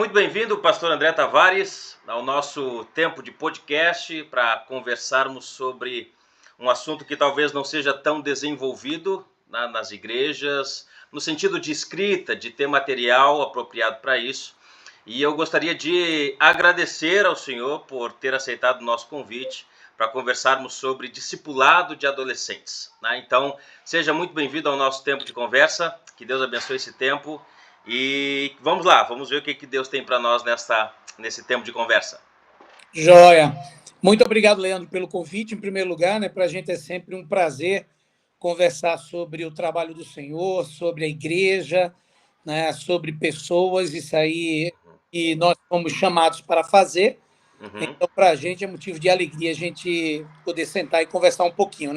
muito bem-vindo, pastor André Tavares, ao nosso tempo de podcast para conversarmos sobre um assunto que talvez não seja tão desenvolvido nas igrejas, no sentido de escrita, de ter material apropriado para isso. E eu gostaria de agradecer ao senhor por ter aceitado o nosso convite para conversarmos sobre discipulado de adolescentes. Então, seja muito bem-vindo ao nosso tempo de conversa, que Deus abençoe esse tempo. E vamos lá, vamos ver o que Deus tem para nós nesse tempo de conversa. Joia. Muito obrigado, Leandro, pelo convite. Em primeiro lugar, para a gente é sempre um prazer conversar sobre o trabalho do Senhor, sobre a igreja, sobre pessoas, isso aí que nós fomos chamados para fazer. Então, para a gente é motivo de alegria a gente poder sentar e conversar um pouquinho,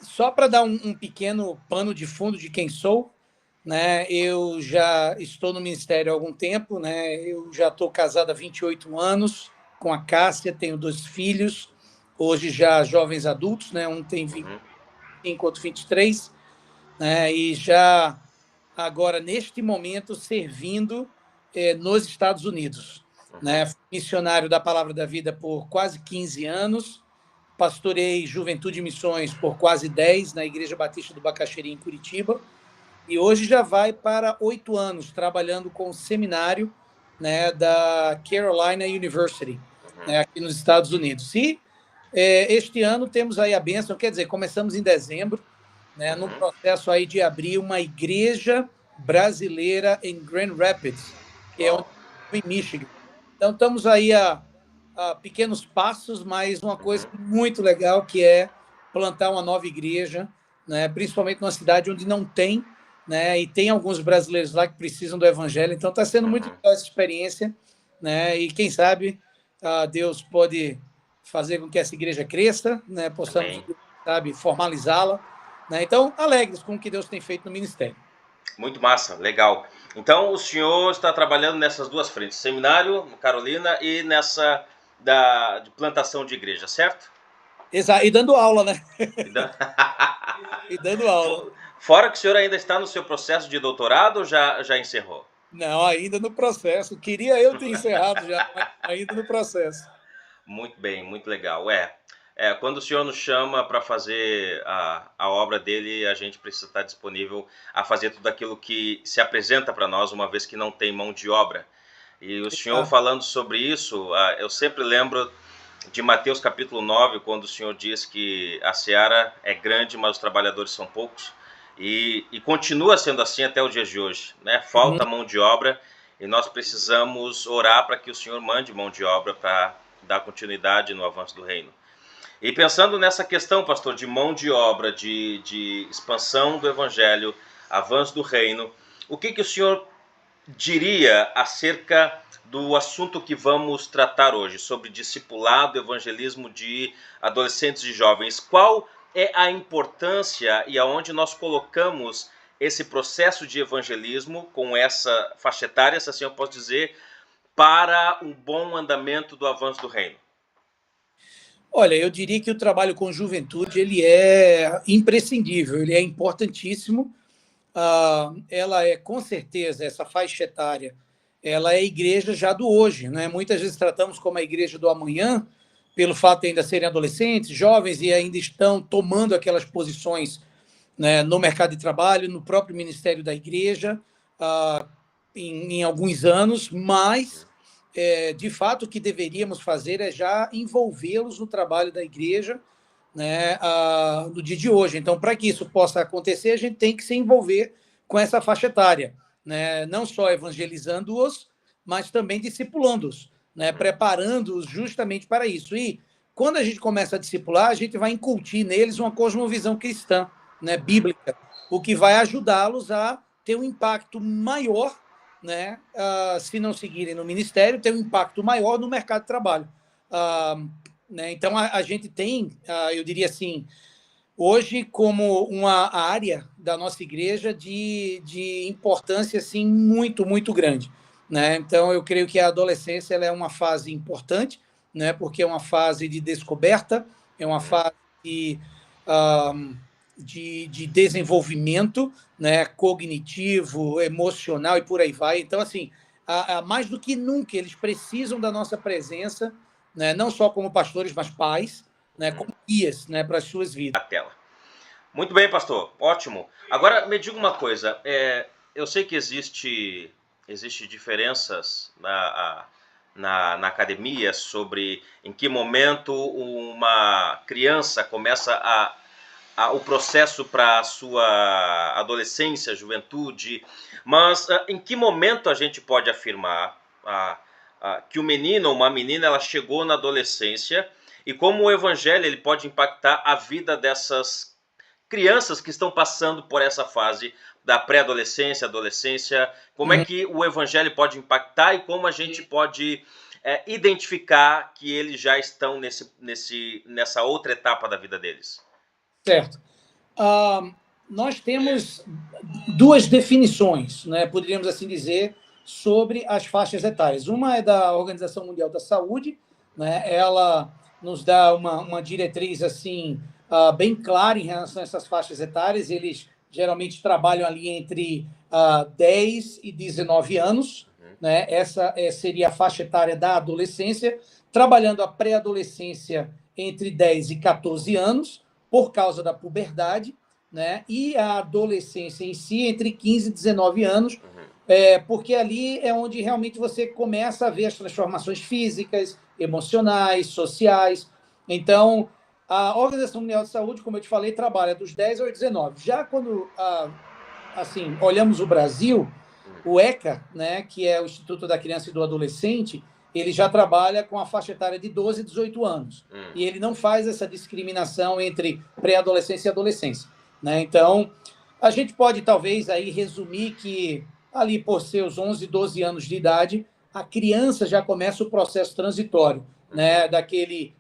Só para dar um pequeno pano de fundo de quem sou, eu já estou no ministério há algum tempo, eu já estou casado há 28 anos com a Cássia, tenho 2 filhos, hoje já jovens adultos, um tem 25, outro 23, e já agora, neste momento, servindo nos Estados Unidos. Fui missionário da Palavra da Vida por quase 15 anos, pastorei Juventude e Missões por quase 10 na Igreja Batista do Bacaxeri, em Curitiba, e hoje já vai para 8 anos trabalhando com o seminário da Carolina University, aqui nos Estados Unidos. E este ano temos aí a bênção, quer dizer, começamos em dezembro, no processo aí de abrir uma igreja brasileira em Grand Rapids, que é em Michigan. Então, estamos aí a pequenos passos, mas uma coisa muito legal que é plantar uma nova igreja, principalmente numa cidade onde não tem, e tem alguns brasileiros lá que precisam do evangelho. Então, está sendo muito legal essa experiência, e quem sabe Deus pode fazer com que essa igreja cresça, possamos, formalizá-la. Então, alegres com o que Deus tem feito no ministério. Muito massa, legal. Então, o senhor está trabalhando nessas duas frentes, seminário, Carolina, e nessa de plantação de igreja, certo? Exato, e dando aula, E dando aula. Fora que o senhor ainda está no seu processo de doutorado ou já encerrou? Não, ainda no processo. Queria eu ter encerrado já, mas ainda no processo. Muito bem, muito legal. Quando o senhor nos chama para fazer a obra dele, a gente precisa estar disponível a fazer tudo aquilo que se apresenta para nós, uma vez que não tem mão de obra. E o senhor falando sobre isso, eu sempre lembro de Mateus capítulo 9, quando o senhor diz que a seara é grande, mas os trabalhadores são poucos. E continua sendo assim até o dia de hoje, Falta mão de obra e nós precisamos orar para que o senhor mande mão de obra para dar continuidade no avanço do reino. E pensando nessa questão, pastor, de mão de obra, de expansão do evangelho, avanço do reino, o que o senhor diria acerca do assunto que vamos tratar hoje, sobre discipulado, evangelismo de adolescentes e jovens? Qual é a importância e aonde nós colocamos esse processo de evangelismo com essa faixa etária, se assim eu posso dizer, para um bom andamento do avanço do reino? Olha, eu diria que o trabalho com juventude ele é imprescindível, ele é importantíssimo. Ela é, com certeza, essa faixa etária, ela é a igreja já do hoje. Muitas vezes tratamos como a igreja do amanhã, pelo fato de ainda serem adolescentes, jovens, e ainda estão tomando aquelas posições no mercado de trabalho, no próprio ministério da igreja, em alguns anos, mas, de fato, o que deveríamos fazer é já envolvê-los no trabalho da igreja, no dia de hoje. Então, para que isso possa acontecer, a gente tem que se envolver com essa faixa etária, não só evangelizando-os, mas também discipulando-os, preparando-os justamente para isso. E quando a gente começa a discipular, a gente vai incutir neles uma cosmovisão cristã, bíblica, o que vai ajudá-los a ter um impacto maior, se não seguirem no ministério, ter um impacto maior no mercado de trabalho. Então, a gente tem, eu diria assim, hoje como uma área da nossa igreja de importância assim, muito, muito grande. Então, eu creio que a adolescência ela é uma fase importante, porque é uma fase de descoberta, é uma fase que de desenvolvimento, né, cognitivo, emocional e por aí vai. Então, assim, mais do que nunca, eles precisam da nossa presença, né, não só como pastores, mas pais, né, como guias, né, para as suas vidas. A tela. Muito bem, pastor. Ótimo. Agora, me diga uma coisa. Eu sei que existe diferenças na academia sobre em que momento uma criança começa o processo para a sua adolescência, juventude, mas em que momento a gente pode afirmar que o menino ou uma menina ela chegou na adolescência e como o evangelho ele pode impactar a vida dessas crianças que estão passando por essa fase da pré-adolescência, adolescência, como é que o evangelho pode impactar e como a gente pode identificar que eles já estão nessa outra etapa da vida deles? Certo. Nós temos duas definições, né, poderíamos assim dizer, sobre as faixas etárias. Uma é da Organização Mundial da Saúde, né, ela nos dá uma diretriz assim bem clara em relação a essas faixas etárias. Eles geralmente trabalham ali entre 10 e 19 anos, né? Essa seria a faixa etária da adolescência, trabalhando a pré-adolescência entre 10 e 14 anos, por causa da puberdade, né? E a adolescência em si entre 15 e 19 anos, porque ali é onde realmente você começa a ver as transformações físicas, emocionais, sociais. Então, a Organização Mundial de Saúde, como eu te falei, trabalha dos 10 aos 19. Já quando assim, olhamos o Brasil, o ECA, né, que é o Instituto da Criança e do Adolescente, ele já trabalha com a faixa etária de 12 a 18 anos. E ele não faz essa discriminação entre pré-adolescência e adolescência, né? Então, a gente pode talvez aí resumir que ali por seus 11, 12 anos de idade, a criança já começa o processo transitório, né,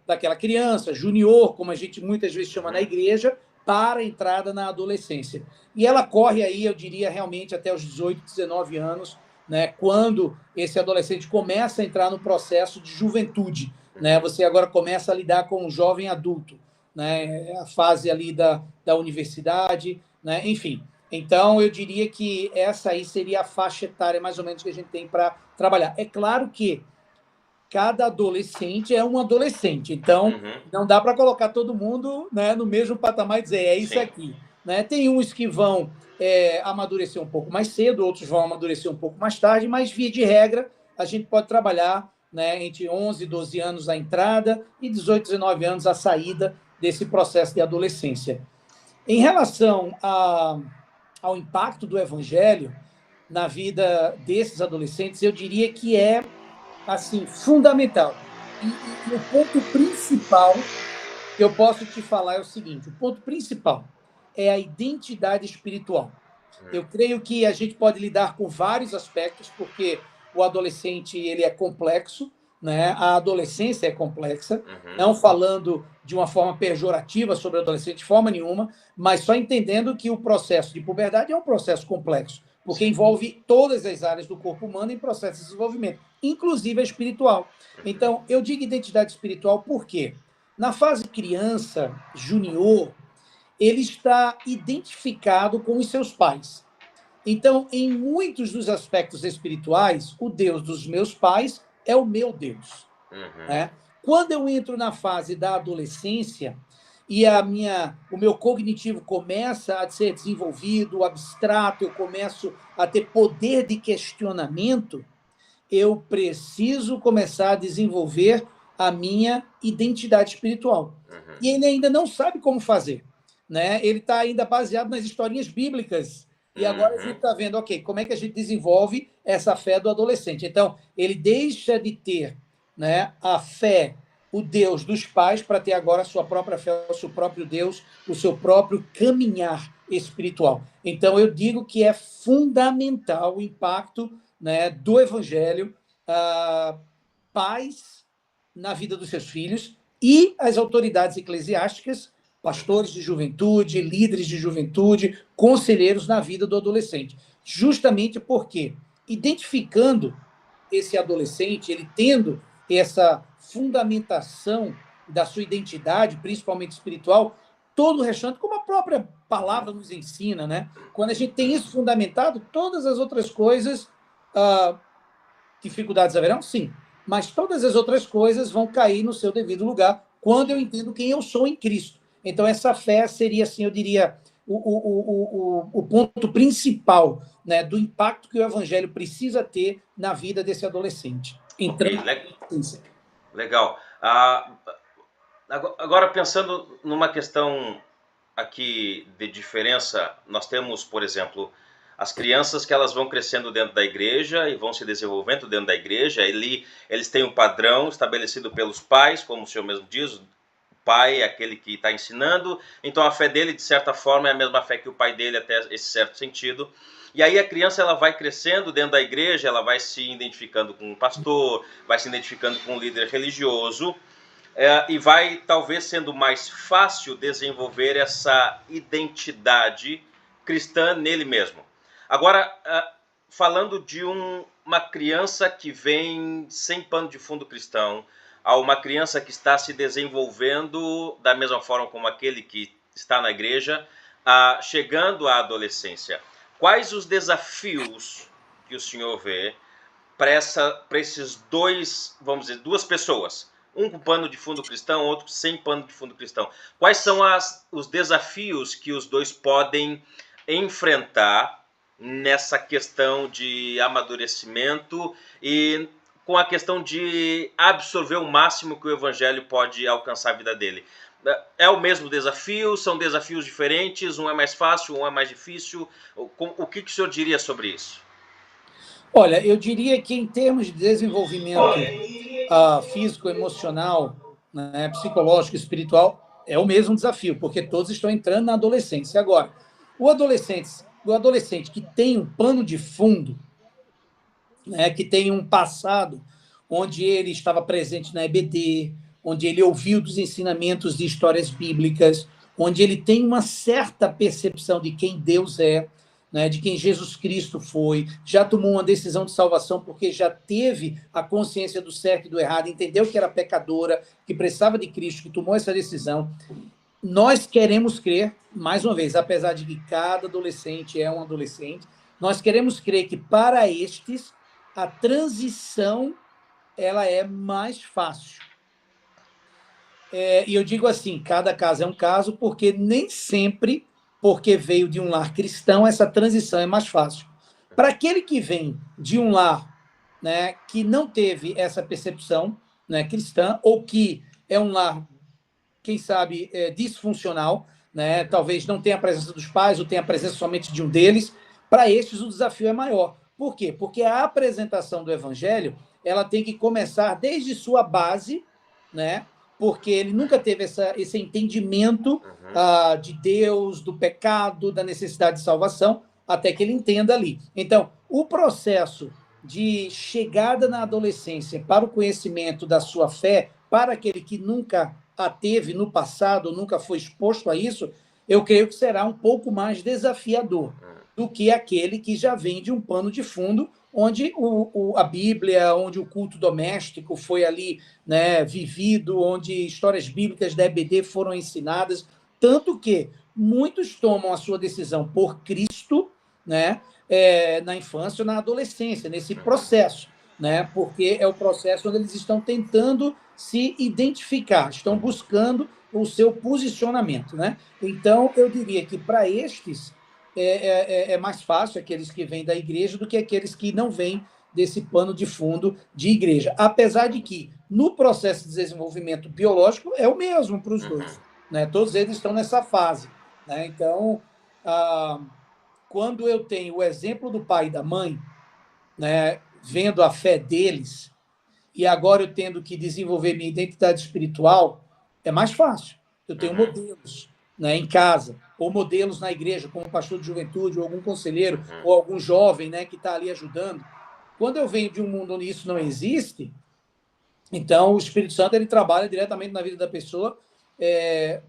daquela criança, junior, como a gente muitas vezes chama na igreja, para a entrada na adolescência. E ela corre aí, eu diria, realmente até os 18, 19 anos, né, quando esse adolescente começa a entrar no processo de juventude, né? Você agora começa a lidar com um jovem adulto, né? A fase ali da universidade, né? Enfim. Então, eu diria que essa aí seria a faixa etária mais ou menos que a gente tem para trabalhar. É claro que cada adolescente é um adolescente, então não dá para colocar todo mundo, né, no mesmo patamar e dizer é isso aqui, né? Tem uns que vão amadurecer um pouco mais cedo, outros vão amadurecer um pouco mais tarde, mas via de regra a gente pode trabalhar, né, entre 11 e 12 anos a entrada e 18, 19 anos a saída desse processo de adolescência. Em relação ao impacto do evangelho na vida desses adolescentes, eu diria que é assim, fundamental. E o ponto principal que eu posso te falar é o seguinte: o ponto principal é a identidade espiritual. Eu creio que a gente pode lidar com vários aspectos, porque o adolescente ele é complexo, né? A adolescência é complexa, não falando de uma forma pejorativa sobre o adolescente de forma nenhuma, mas só entendendo que o processo de puberdade é um processo complexo, porque envolve todas as áreas do corpo humano em processo de desenvolvimento, inclusive a espiritual. Então, eu digo identidade espiritual porque na fase criança, junior, ele está identificado com os seus pais. Então, em muitos dos aspectos espirituais, o Deus dos meus pais é o meu Deus. Né? Quando eu entro na fase da adolescência e o meu cognitivo começa a ser desenvolvido, abstrato, eu começo a ter poder de questionamento, eu preciso começar a desenvolver a minha identidade espiritual. E ele ainda não sabe como fazer, né? Ele está ainda baseado nas historinhas bíblicas. E agora a gente está vendo, ok, como é que a gente desenvolve essa fé do adolescente? Então, ele deixa de ter, né, a fé, o Deus dos pais, para ter agora a sua própria fé, o seu próprio Deus, o seu próprio caminhar espiritual. Então, eu digo que é fundamental o impacto, né, do evangelho, pais na vida dos seus filhos e as autoridades eclesiásticas, pastores de juventude, líderes de juventude, conselheiros na vida do adolescente. Justamente porque, identificando esse adolescente, ele tendo essa fundamentação da sua identidade, principalmente espiritual, todo o restante, como a própria palavra nos ensina, né? Quando a gente tem isso fundamentado, todas as outras coisas, dificuldades haverão? Sim, mas todas as outras coisas vão cair no seu devido lugar quando eu entendo quem eu sou em Cristo. Então, essa fé seria, assim, eu diria, o ponto principal, né, do impacto que o evangelho precisa ter na vida desse adolescente. Ok, legal. Agora, pensando numa questão aqui de diferença, nós temos, por exemplo, as crianças que elas vão crescendo dentro da igreja e vão se desenvolvendo dentro da igreja. Eles têm um padrão estabelecido pelos pais, como o senhor mesmo diz, o pai é aquele que está ensinando, então a fé dele, de certa forma, é a mesma fé que o pai dele, até esse certo sentido. E aí a criança ela vai crescendo dentro da igreja, ela vai se identificando com um pastor, vai se identificando com um líder religioso, e vai talvez sendo mais fácil desenvolver essa identidade cristã nele mesmo. Agora, falando de uma criança que vem sem pano de fundo cristão, a uma criança que está se desenvolvendo da mesma forma como aquele que está na igreja, chegando à adolescência. Quais os desafios que o senhor vê para esses dois, vamos dizer, duas pessoas? Um com pano de fundo cristão, outro sem pano de fundo cristão. Quais são os desafios que os dois podem enfrentar nessa questão de amadurecimento e com a questão de absorver o máximo que o evangelho pode alcançar a vida dele? É o mesmo desafio? São desafios diferentes? Um é mais fácil, um é mais difícil? O que o senhor diria sobre isso? Olha, eu diria que em termos de desenvolvimento físico, emocional, né, psicológico, espiritual, é o mesmo desafio, porque todos estão entrando na adolescência. Agora, o adolescente que tem um pano de fundo, né, que tem um passado onde ele estava presente na EBD, onde ele ouviu dos ensinamentos de histórias bíblicas, onde ele tem uma certa percepção de quem Deus é, né, de quem Jesus Cristo foi, já tomou uma decisão de salvação porque já teve a consciência do certo e do errado, entendeu que era pecadora, que precisava de Cristo, que tomou essa decisão. Nós queremos crer, mais uma vez, apesar de que cada adolescente é um adolescente, nós queremos crer que para estes a transição ela é mais fácil. E eu digo assim, cada caso é um caso, porque nem sempre, porque veio de um lar cristão, essa transição é mais fácil. Para aquele que vem de um lar, né, que não teve essa percepção, né, cristã, ou que é um lar, quem sabe, disfuncional, né, talvez não tenha a presença dos pais, ou tenha a presença somente de um deles, para estes o desafio é maior. Por quê? Porque a apresentação do evangelho ela tem que começar desde sua base, né, porque ele nunca teve esse entendimento de Deus, do pecado, da necessidade de salvação, até que ele entenda ali. Então, o processo de chegada na adolescência para o conhecimento da sua fé, para aquele que nunca a teve no passado, nunca foi exposto a isso, eu creio que será um pouco mais desafiador do que aquele que já vem de um pano de fundo, onde a Bíblia, onde o culto doméstico foi ali, né, vivido, onde histórias bíblicas da EBD foram ensinadas, tanto que muitos tomam a sua decisão por Cristo, né, na infância ou na adolescência, nesse processo, né, porque é o processo onde eles estão tentando se identificar, estão buscando o seu posicionamento, né? Então, eu diria que para estes é mais fácil aqueles que vêm da igreja do que aqueles que não vêm desse pano de fundo de igreja. Apesar de que, no processo de desenvolvimento biológico, é o mesmo para os dois. Né? Todos eles estão nessa fase. Né? Então, quando eu tenho o exemplo do pai e da mãe, né, vendo a fé deles, e agora eu tendo que desenvolver minha identidade espiritual, é mais fácil. Eu tenho modelos, né, em casa, ou modelos na igreja, como pastor de juventude, ou algum conselheiro, ou algum jovem, né, que está ali ajudando. Quando eu venho de um mundo onde isso não existe, então o Espírito Santo ele trabalha diretamente na vida da pessoa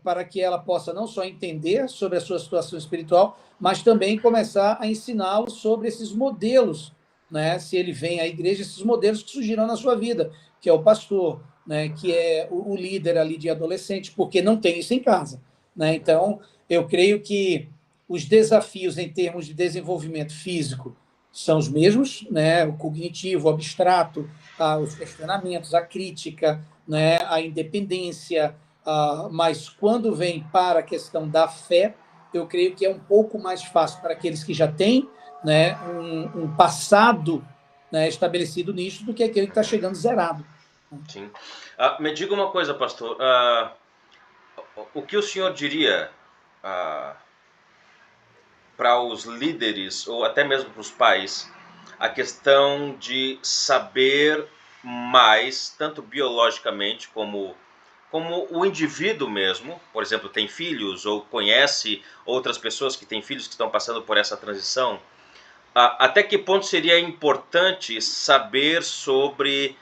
para que ela possa não só entender sobre a sua situação espiritual, mas também começar a ensiná-lo sobre esses modelos, né, se ele vem à igreja, esses modelos que surgirão na sua vida, que é o pastor, né, que é o líder ali de adolescente, porque não tem isso em casa. né? Então, eu creio que os desafios em termos de desenvolvimento físico são os mesmos, né? O cognitivo, o abstrato, os questionamentos, a crítica, né? A independência, mas quando vem para a questão da fé, eu creio que é um pouco mais fácil para aqueles que já têm, né, um passado, né, estabelecido nisso do que aquele que está chegando zerado. Sim. Me diga uma coisa, pastor. O que o senhor diria para os líderes, ou até mesmo para os pais, a questão de saber mais, tanto biologicamente como o indivíduo mesmo, por exemplo, tem filhos ou conhece outras pessoas que têm filhos que estão passando por essa transição, até que ponto seria importante saber sobre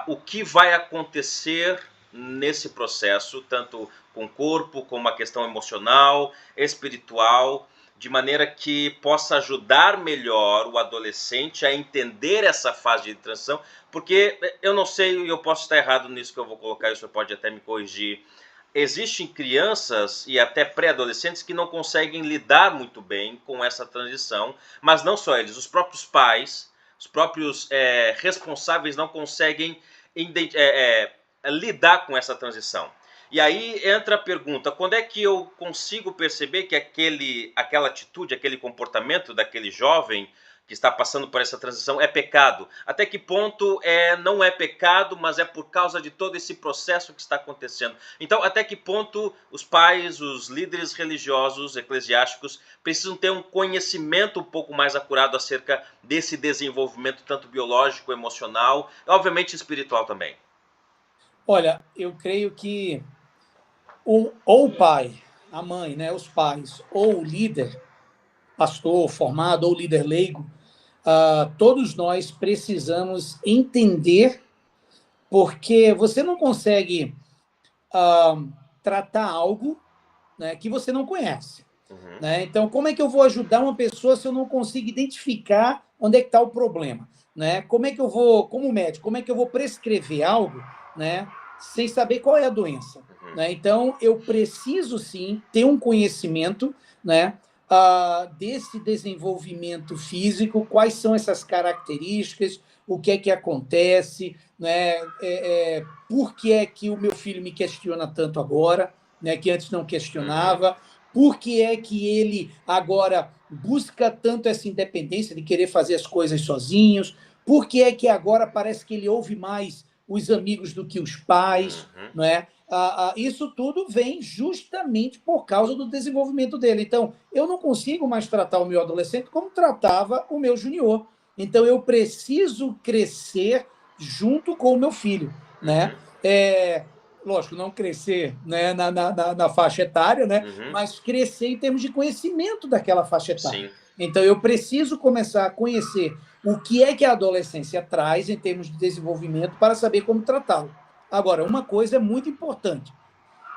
o que vai acontecer nesse processo, tanto com o corpo, como a questão emocional, espiritual, de maneira que possa ajudar melhor o adolescente a entender essa fase de transição, porque eu não sei, eu posso estar errado nisso que eu vou colocar, e o senhor pode até me corrigir. Existem crianças e até pré-adolescentes que não conseguem lidar muito bem com essa transição, mas não só eles, os próprios pais, os próprios responsáveis não conseguem lidar com essa transição. E aí entra a pergunta, quando é que eu consigo perceber que aquela atitude, aquele comportamento daquele jovem que está passando por essa transição é pecado? Até que ponto não é pecado, mas é por causa de todo esse processo que está acontecendo? Então, até que ponto os pais, os líderes religiosos, eclesiásticos, precisam ter um conhecimento um pouco mais acurado acerca desse desenvolvimento, tanto biológico, emocional, e obviamente espiritual também? Olha, eu creio que ou o pai, a mãe, né, os pais, ou o líder, pastor formado ou líder leigo, todos nós precisamos entender, porque você não consegue tratar algo, né, que você não conhece. Uhum. Né? Então, como é que eu vou ajudar uma pessoa se eu não consigo identificar onde é que está o problema? Né? Como é que eu vou, como médico, como é que eu vou prescrever algo, né, sem saber qual é a doença? Uhum. Né? Então, eu preciso, sim, ter um conhecimento, né, desse desenvolvimento físico, quais são essas características, o que é que acontece, né, por que é que o meu filho me questiona tanto agora, né, que antes não questionava, por que é que ele agora busca tanto essa independência de querer fazer as coisas sozinhos, por que é que agora parece que ele ouve mais os amigos do que os pais, não é? Isso tudo vem justamente por causa do desenvolvimento dele. Então, eu não consigo mais tratar o meu adolescente como tratava o meu junior. Então, eu preciso crescer junto com o meu filho, né? Lógico, não crescer, né, na faixa etária, né? Mas crescer em termos de conhecimento daquela faixa etária. Sim. Então, eu preciso começar a conhecer o que é que a adolescência traz em termos de desenvolvimento para saber como tratá-lo. Agora, uma coisa é muito importante.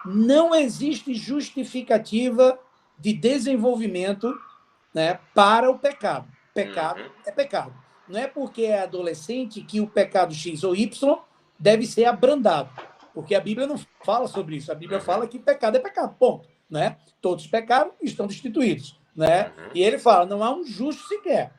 Não existe justificativa de desenvolvimento, né, para o pecado. Pecado é pecado. Não é porque é adolescente que o pecado X ou Y deve ser abrandado. Porque a Bíblia não fala sobre isso. A Bíblia fala que pecado é pecado, ponto. Né? Todos pecaram e estão destituídos. Né? E ele fala, não há um justo sequer.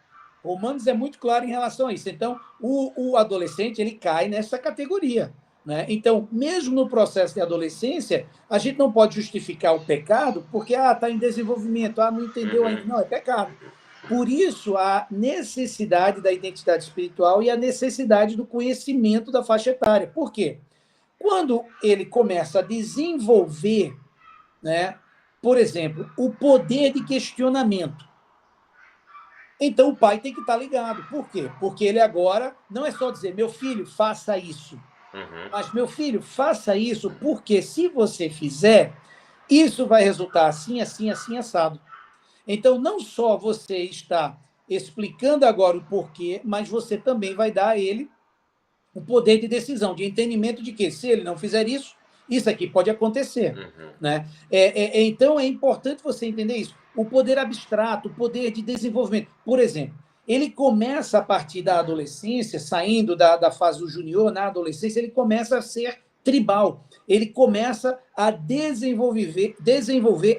Romanos é muito claro em relação a isso. Então, o adolescente ele cai nessa categoria. Né? Então, mesmo no processo de adolescência, a gente não pode justificar o pecado porque está em desenvolvimento, não entendeu ainda. Não, é pecado. Por isso, a necessidade da identidade espiritual e a necessidade do conhecimento da faixa etária. Por quê? Quando ele começa a desenvolver, né, por exemplo, o poder de questionamento, então o pai tem que estar ligado. Por quê? Porque ele agora não é só dizer, meu filho, faça isso. Mas, meu filho, faça isso, porque se você fizer, isso vai resultar assim, assim, assim, assado. Então, não só você está explicando agora o porquê, mas você também vai dar a ele o poder de decisão, de entendimento de que, se ele não fizer isso, isso aqui pode acontecer. Né? Então, é importante você entender isso. O poder abstrato, o poder de desenvolvimento. Por exemplo, ele começa a partir da adolescência, saindo da fase do junior, na adolescência, ele começa a ser tribal. Ele começa a desenvolver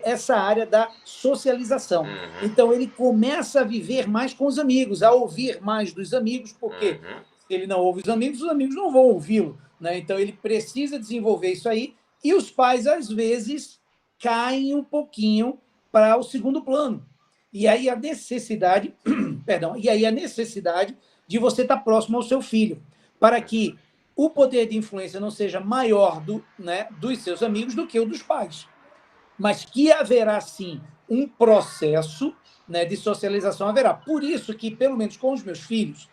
essa área da socialização. Então, ele começa a viver mais com os amigos, a ouvir mais dos amigos, porque se ele não ouve os amigos não vão ouvi-lo, né? Então, ele precisa desenvolver isso aí, e os pais, às vezes, caem um pouquinho para o segundo plano. E aí a necessidade, de você estar próximo ao seu filho, para que o poder de influência não seja maior dos seus amigos do que o dos pais. Mas que haverá, sim, um processo, né, de socialização, haverá. Por isso que, pelo menos com os meus filhos,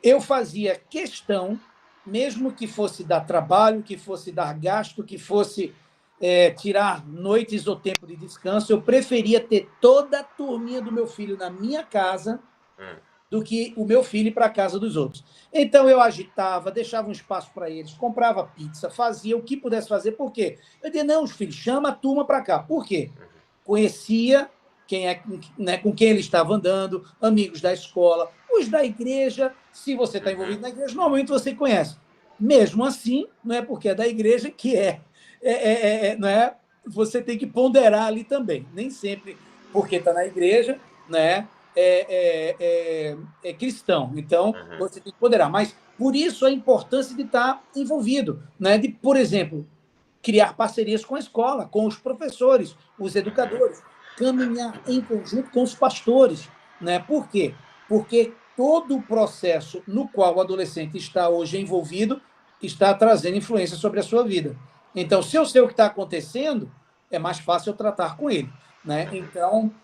eu fazia questão, mesmo que fosse dar trabalho, que fosse dar gasto, que fosse tirar noites ou tempo de descanso, eu preferia ter toda a turminha do meu filho na minha casa do que o meu filho ir para a casa dos outros. Então, eu agitava, deixava um espaço para eles, comprava pizza, fazia o que pudesse fazer. Por quê? Eu dizia, não, filho, chama a turma para cá. Por quê? Conhecia com quem ele estava andando, amigos da escola, os da igreja. Se você está envolvido na igreja, normalmente você conhece. Mesmo assim, não é porque é da igreja que não é, você tem que ponderar ali também. Nem sempre porque está na igreja, né, é cristão. Então, você tem que ponderar. Mas, por isso, a importância de estar envolvido, né? De, por exemplo, criar parcerias com a escola, com os professores, os educadores, caminhar em conjunto com os pastores, né? Por quê? Porque todo o processo no qual o adolescente está hoje envolvido está trazendo influência sobre a sua vida. Então, se eu sei o que está acontecendo, é mais fácil eu tratar com ele, né? Então,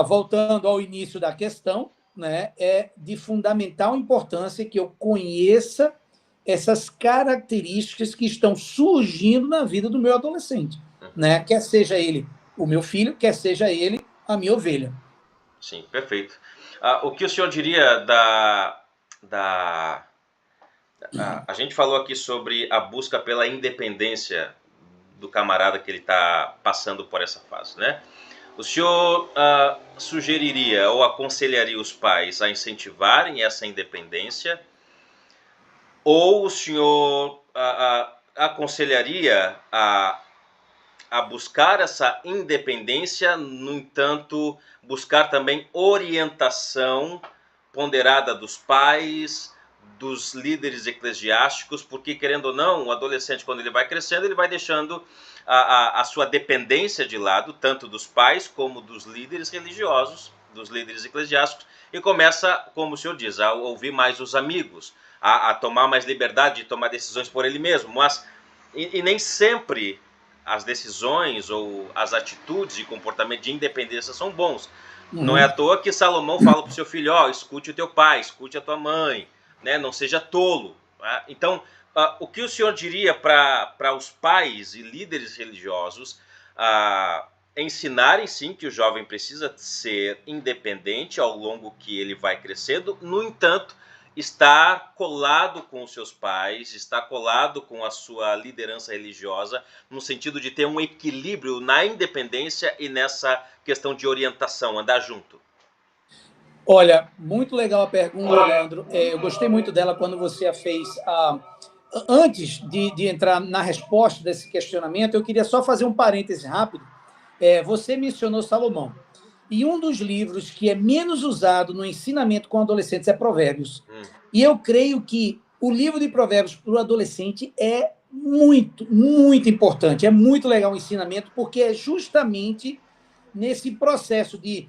voltando ao início da questão, né, é de fundamental importância que eu conheça essas características que estão surgindo na vida do meu adolescente, né? Quer seja ele o meu filho, quer seja ele a minha ovelha. Sim, perfeito. O que o senhor diria a gente falou aqui sobre a busca pela independência do camarada que ele está passando por essa fase, né? O senhor sugeriria ou aconselharia os pais a incentivarem essa independência? Ou o senhor aconselharia a buscar essa independência, no entanto, buscar também orientação ponderada dos pais, dos líderes eclesiásticos, porque, querendo ou não, o adolescente, quando ele vai crescendo, ele vai deixando a sua dependência de lado, tanto dos pais como dos líderes religiosos, dos líderes eclesiásticos, e começa, como o senhor diz, a ouvir mais os amigos, a tomar mais liberdade de tomar decisões por ele mesmo. Mas e nem sempre as decisões ou as atitudes e comportamento de independência são bons. Não é à toa que Salomão fala para o seu filho, escute o teu pai, escute a tua mãe, né? Não seja tolo. Tá? Então, o que o senhor diria para os pais e líderes religiosos ensinarem, sim, que o jovem precisa ser independente ao longo que ele vai crescendo, no entanto, estar colado com os seus pais, estar colado com a sua liderança religiosa, no sentido de ter um equilíbrio na independência e nessa questão de orientação, andar junto? Olha, muito legal a pergunta, Leandro. Eu gostei muito dela quando você a fez. Antes de entrar na resposta desse questionamento, eu queria só fazer um parêntese rápido. Você mencionou Salomão. E um dos livros que é menos usado no ensinamento com adolescentes é Provérbios. E eu creio que o livro de Provérbios para o adolescente é muito, muito importante. É muito legal o ensinamento, porque é justamente nesse processo de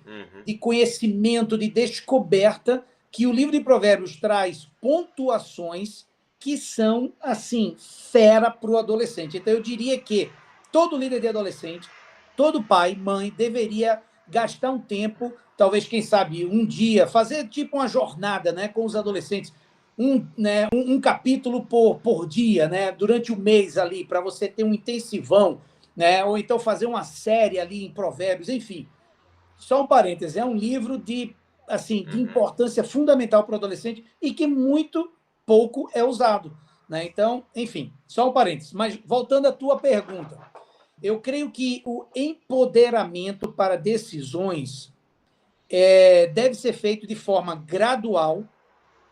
conhecimento, de descoberta, que o livro de Provérbios traz pontuações que são, assim, fera para o adolescente. Então, eu diria que todo líder de adolescente, todo pai, mãe, deveria gastar um tempo, talvez, quem sabe, um dia, fazer tipo uma jornada, né, com os adolescentes, um capítulo por dia, né, durante o mês ali, para você ter um intensivão, né, ou então fazer uma série ali em Provérbios, enfim. Só um parêntese, é um livro de importância fundamental para o adolescente e que muito pouco é usado, né? Então, enfim, só um parêntese. Mas, voltando à tua pergunta, eu creio que o empoderamento para decisões deve ser feito de forma gradual,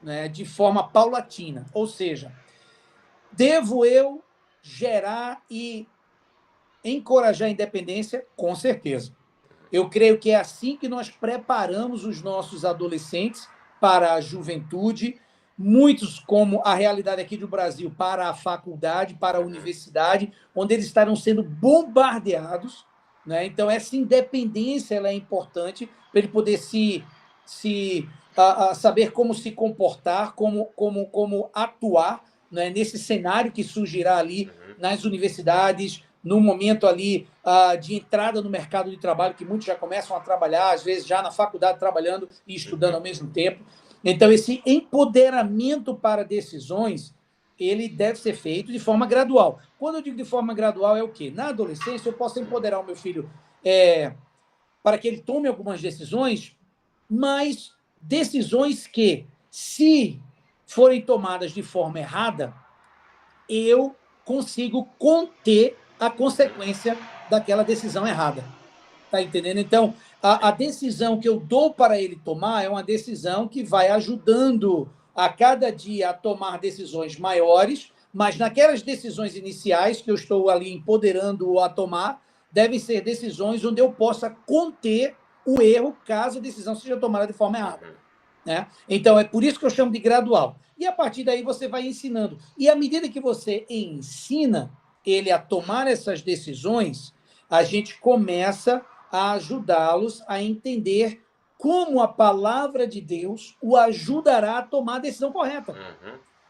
né, de forma paulatina. Ou seja, Devo eu gerar e encorajar a independência? Com certeza. Eu creio que é assim que nós preparamos os nossos adolescentes para a juventude, muitos, como a realidade aqui do Brasil, para a faculdade, para a universidade, onde eles estarão sendo bombardeados, né? Então, essa independência ela é importante para ele poder saber como se comportar, como atuar, né, nesse cenário que surgirá ali nas universidades, no momento ali de entrada no mercado de trabalho, que muitos já começam a trabalhar, às vezes já na faculdade trabalhando e estudando ao mesmo tempo. Então, esse empoderamento para decisões, ele deve ser feito de forma gradual. Quando eu digo de forma gradual, é o quê? Na adolescência, eu posso empoderar o meu filho para que ele tome algumas decisões, mas decisões que, se forem tomadas de forma errada, eu consigo conter a consequência daquela decisão errada. Está entendendo? Então, a decisão que eu dou para ele tomar é uma decisão que vai ajudando a cada dia a tomar decisões maiores, mas naquelas decisões iniciais que eu estou ali empoderando-o a tomar, devem ser decisões onde eu possa conter o erro caso a decisão seja tomada de forma errada. Né? Então, é por isso que eu chamo de gradual. E a partir daí você vai ensinando. E à medida que você ensina ele a tomar essas decisões, a gente começa a ajudá-los a entender como a palavra de Deus o ajudará a tomar a decisão correta.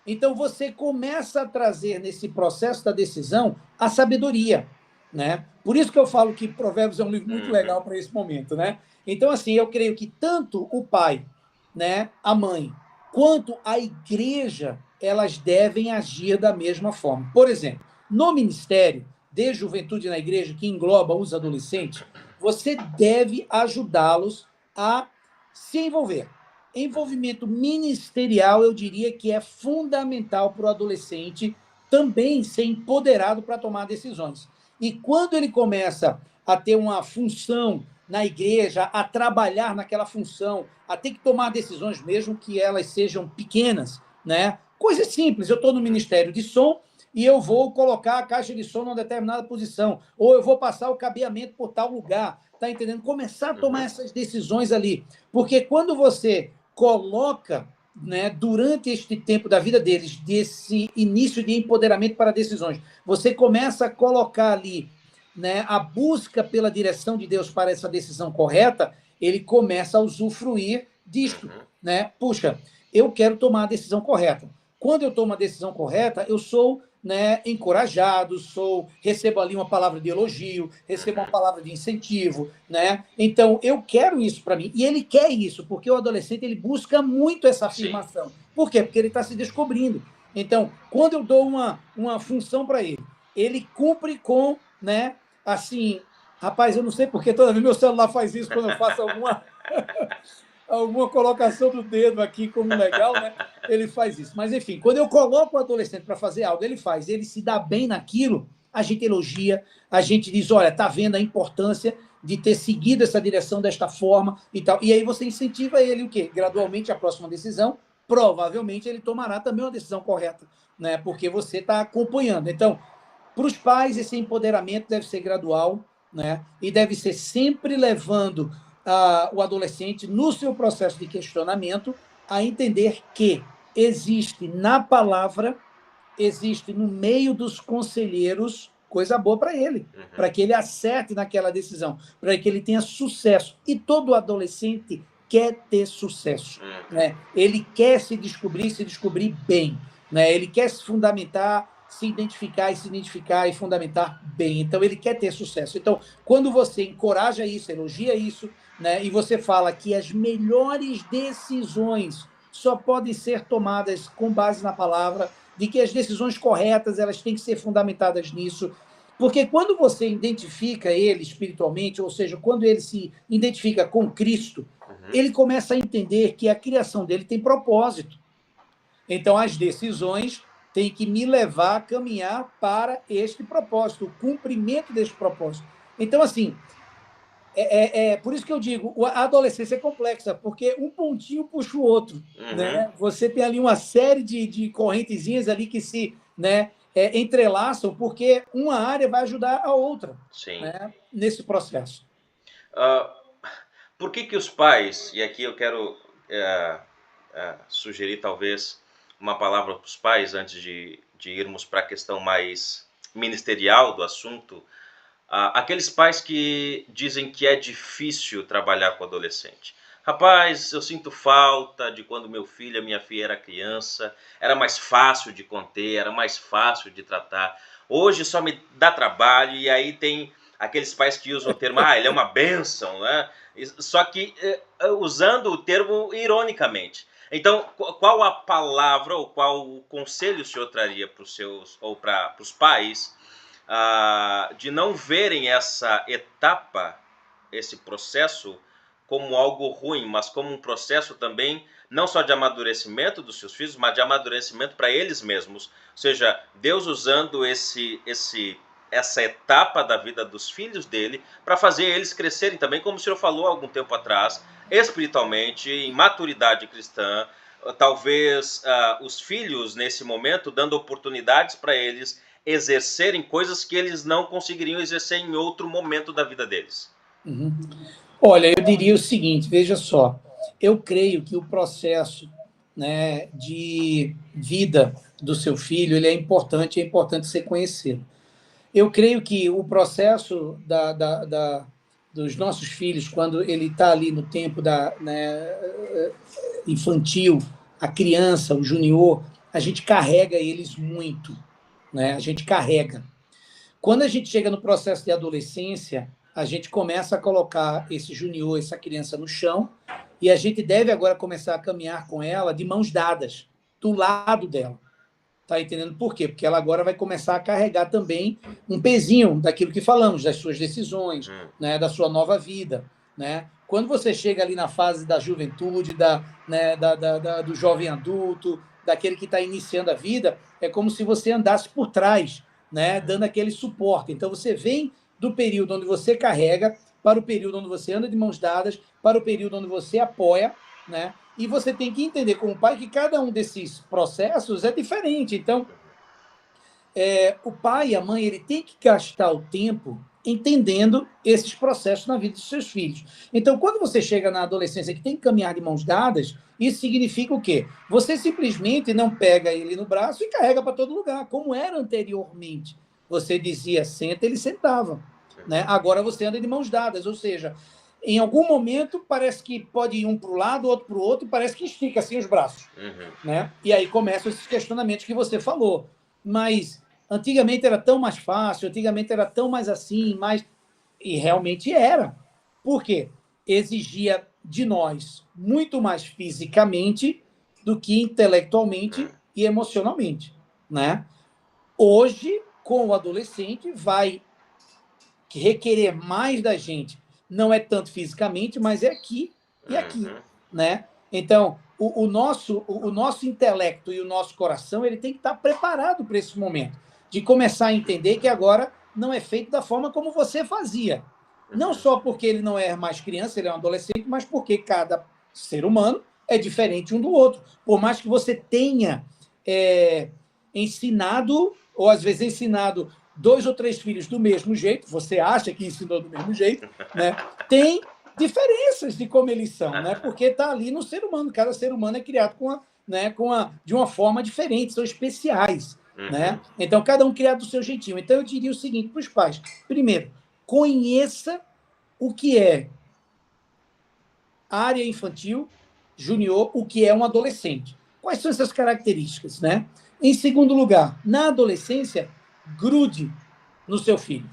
Então, você começa a trazer nesse processo da decisão a sabedoria. Né? Por isso que eu falo que Provérbios é um livro muito legal para esse momento. Né? Então, assim, eu creio que tanto o pai, né, a mãe, quanto a igreja, elas devem agir da mesma forma. Por exemplo, no ministério de juventude na igreja, que engloba os adolescentes, você deve ajudá-los a se envolver. Envolvimento ministerial, eu diria que é fundamental para o adolescente também ser empoderado para tomar decisões. E quando ele começa a ter uma função na igreja, a trabalhar naquela função, a ter que tomar decisões, mesmo que elas sejam pequenas, né? Coisas simples. Eu estou no Ministério de Som e eu vou colocar a caixa de som numa determinada posição, ou eu vou passar o cabeamento por tal lugar, tá entendendo? Começar a tomar essas decisões ali. Porque quando você coloca, né, durante este tempo da vida deles, desse início de empoderamento para decisões, você começa a colocar ali, né, a busca pela direção de Deus para essa decisão correta, ele começa a usufruir disto. Né? Puxa, eu quero tomar a decisão correta. Quando eu tomo a decisão correta, eu sou, né, encorajado, recebo ali uma palavra de elogio, recebo uma palavra de incentivo. Né? Então, eu quero isso para mim. E ele quer isso, porque o adolescente ele busca muito essa afirmação. Sim. Por quê? Porque ele está se descobrindo. Então, quando eu dou uma função para ele, ele cumpre com, né, assim, rapaz, eu não sei porque toda vez meu celular faz isso quando eu faço alguma colocação do dedo aqui como legal, né? Ele faz isso. Mas, enfim, quando eu coloco o adolescente para fazer algo, ele faz, ele se dá bem naquilo, a gente elogia, a gente diz, olha, tá vendo a importância de ter seguido essa direção desta forma e tal. E aí você incentiva ele o quê? Gradualmente, a próxima decisão, provavelmente ele tomará também uma decisão correta, né? Porque você está acompanhando. Então, para os pais, esse empoderamento deve ser gradual, né? E deve ser sempre levando o adolescente, no seu processo de questionamento, a entender que existe na palavra, existe no meio dos conselheiros coisa boa para ele, para que ele acerte naquela decisão, para que ele tenha sucesso. E todo adolescente quer ter sucesso. Né? Ele quer se descobrir bem. Né? Ele quer se fundamentar, se identificar e fundamentar bem. Então, ele quer ter sucesso. Então, quando você encoraja isso, elogia isso, né, e você fala que as melhores decisões só podem ser tomadas com base na palavra, de que as decisões corretas elas têm que ser fundamentadas nisso, porque quando você identifica ele espiritualmente, ou seja, quando ele se identifica com Cristo, ele começa a entender que a criação dele tem propósito. Então, as decisões têm que me levar a caminhar para este propósito, o cumprimento deste propósito. Então, assim, por isso que eu digo, a adolescência é complexa, porque um pontinho puxa o outro. Né? Você tem ali uma série de correntezinhas ali que se, né, entrelaçam, porque uma área vai ajudar a outra, Sim. né, nesse processo. Uh, por que os pais, e aqui eu quero sugerir talvez uma palavra para os pais antes de irmos para a questão mais ministerial do assunto, aqueles pais que dizem que é difícil trabalhar com adolescente. Rapaz, eu sinto falta de quando meu filho, minha filha era criança, era mais fácil de conter, era mais fácil de tratar. Hoje só me dá trabalho, e aí tem aqueles pais que usam o termo, ele é uma bênção, né? Só que usando o termo ironicamente. Então, qual a palavra ou qual o conselho o senhor traria para os seus, ou para os pais, de não verem essa etapa, esse processo, como algo ruim, mas como um processo também, não só de amadurecimento dos seus filhos, mas de amadurecimento para eles mesmos? Ou seja, Deus usando essa etapa da vida dos filhos dele para fazer eles crescerem também, como o senhor falou há algum tempo atrás, espiritualmente, em maturidade cristã. Talvez os filhos, nesse momento, dando oportunidades para eles exercerem coisas que eles não conseguiriam exercer em outro momento da vida deles. Uhum. Olha, eu diria o seguinte, veja só, eu creio que o processo, né, de vida do seu filho, ele é importante ser conhecido. Eu creio que o processo dos nossos filhos, quando ele está ali no tempo infantil, a criança, o junior, a gente carrega eles muito, né? A gente carrega. Quando a gente chega no processo de adolescência, a gente começa a colocar esse junior, essa criança no chão, e a gente deve agora começar a caminhar com ela de mãos dadas, do lado dela. Tá entendendo por quê? Porque ela agora vai começar a carregar também um pezinho daquilo que falamos, das suas decisões, né, da sua nova vida, né? Quando você chega ali na fase da juventude, do jovem adulto, daquele que está iniciando a vida, é como se você andasse por trás, né, dando aquele suporte. Então, você vem do período onde você carrega para o período onde você anda de mãos dadas, para o período onde você apoia, né? E você tem que entender como pai que cada um desses processos é diferente. Então, o pai e a mãe, ele tem que gastar o tempo entendendo esses processos na vida dos seus filhos. Então, quando você chega na adolescência que tem que caminhar de mãos dadas, isso significa o quê? Você simplesmente não pega ele no braço e carrega para todo lugar, como era anteriormente. Você dizia senta, ele sentava, né? Agora você anda de mãos dadas, ou seja, em algum momento parece que pode ir um para o lado, outro para o outro, e parece que estica assim os braços, né? E aí começam esses questionamentos que você falou. Mas antigamente era tão mais fácil, antigamente era tão mais assim, mais... E realmente era. Por quê? Exigia de nós muito mais fisicamente do que intelectualmente e emocionalmente, né? Hoje, com o adolescente, vai requerer mais da gente. Não é tanto fisicamente, mas é aqui e aqui, né? Então, o nosso intelecto e o nosso coração, ele tem que estar preparado para esse momento, de começar a entender que agora não é feito da forma como você fazia. Não só porque ele não é mais criança, ele é um adolescente, mas porque cada ser humano é diferente um do outro. Por mais que você tenha ensinado, ou às vezes ensinado 2 ou 3 filhos do mesmo jeito, você acha que ensinou do mesmo jeito, né? Tem diferenças de como eles são, né? Porque está ali no ser humano, cada ser humano é criado de uma forma diferente, são especiais, né? Então, cada um criado do seu jeitinho. Então, eu diria o seguinte para os pais: primeiro, conheça o que é área infantil, junior, o que é um adolescente. Quais são essas características, né? Em segundo lugar, na adolescência, grude no seu filho.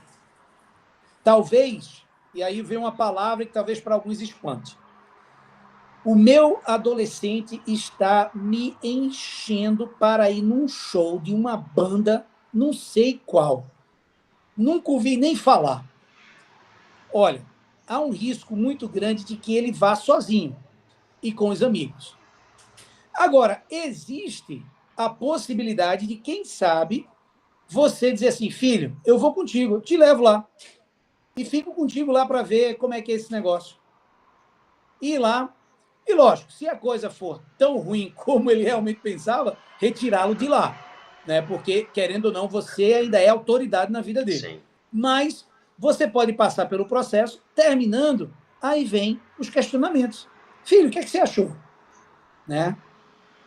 Talvez, e aí vem uma palavra que talvez para alguns espante. O meu adolescente está me enchendo para ir num show de uma banda, não sei qual. Nunca ouvi nem falar. Olha, há um risco muito grande de que ele vá sozinho e com os amigos. Agora, existe a possibilidade de, quem sabe, você dizer assim: filho, eu vou contigo, eu te levo lá. E fico contigo lá para ver como é que é esse negócio. Ir lá. E, lógico, se a coisa for tão ruim como ele realmente pensava, retirá-lo de lá. né? Porque, querendo ou não, você ainda é autoridade na vida dele. Sim. Mas você pode passar pelo processo, terminando, aí vem os questionamentos. Filho, o que é que você achou? Né?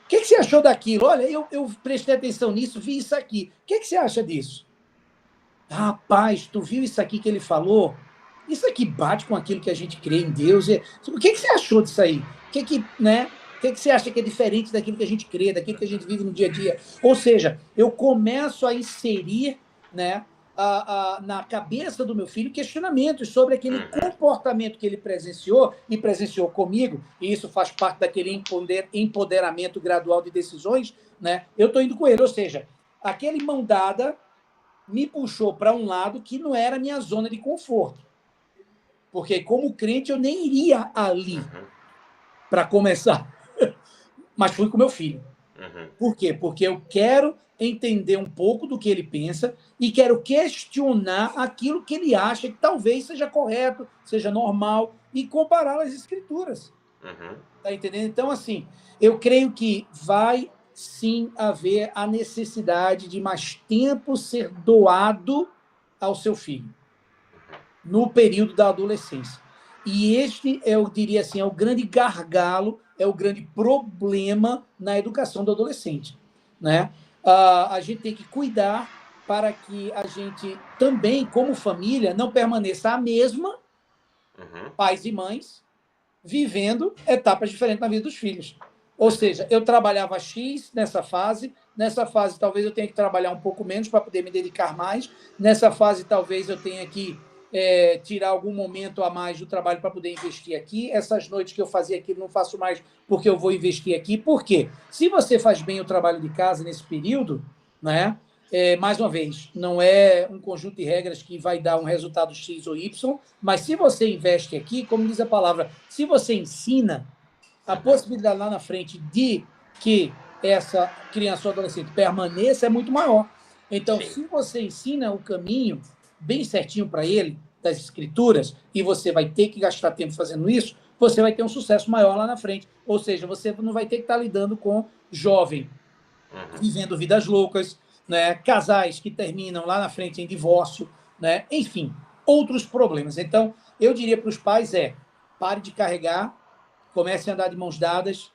O que é que você achou daquilo? Olha, eu prestei atenção nisso, vi isso aqui. O que é que você acha disso? Rapaz, tu viu isso aqui que ele falou? Isso aqui bate com aquilo que a gente crê em Deus. O que é que você achou disso aí? Né? O que é que você acha que é diferente daquilo que a gente crê, daquilo que a gente vive no dia a dia? Ou seja, eu começo a inserir, né, na cabeça do meu filho questionamentos sobre aquele comportamento que ele presenciou e presenciou comigo, e isso faz parte daquele empoderamento gradual de decisões, né? Eu estou indo com ele, ou seja, aquele mão dada me puxou para um lado que não era a minha zona de conforto. Porque, como crente, eu nem iria ali para começar. Mas fui com meu filho. Por quê? Porque eu quero entender um pouco do que ele pensa e quero questionar aquilo que ele acha que talvez seja correto, seja normal, e comparar as escrituras. Tá entendendo? Então, assim, eu creio que vai sim haver a necessidade de mais tempo ser doado ao seu filho no período da adolescência. E este, eu diria assim, é o grande gargalo, é o grande problema na educação do adolescente, né? A gente tem que cuidar para que a gente também, como família, não permaneça a mesma, pais e mães, vivendo etapas diferentes na vida dos filhos. Ou seja, eu trabalhava X nessa fase talvez eu tenha que trabalhar um pouco menos para poder me dedicar mais, nessa fase talvez eu tenha que tirar algum momento a mais do trabalho para poder investir aqui, essas noites que eu fazia aqui não faço mais porque eu vou investir aqui. Por quê? Se você faz bem o trabalho de casa nesse período, né? Mais uma vez, não é um conjunto de regras que vai dar um resultado X ou Y, mas se você investe aqui, como diz a palavra, se você ensina, a possibilidade lá na frente de que essa criança ou adolescente permaneça é muito maior. Então, se você ensina o caminho bem certinho para ele, das escrituras, e você vai ter que gastar tempo fazendo isso, você vai ter um sucesso maior lá na frente. Ou seja, você não vai ter que estar lidando com jovem vivendo vidas loucas, né? Casais que terminam lá na frente em divórcio, né? Enfim, outros problemas. Então, eu diria para os pais pare de carregar, comece a andar de mãos dadas,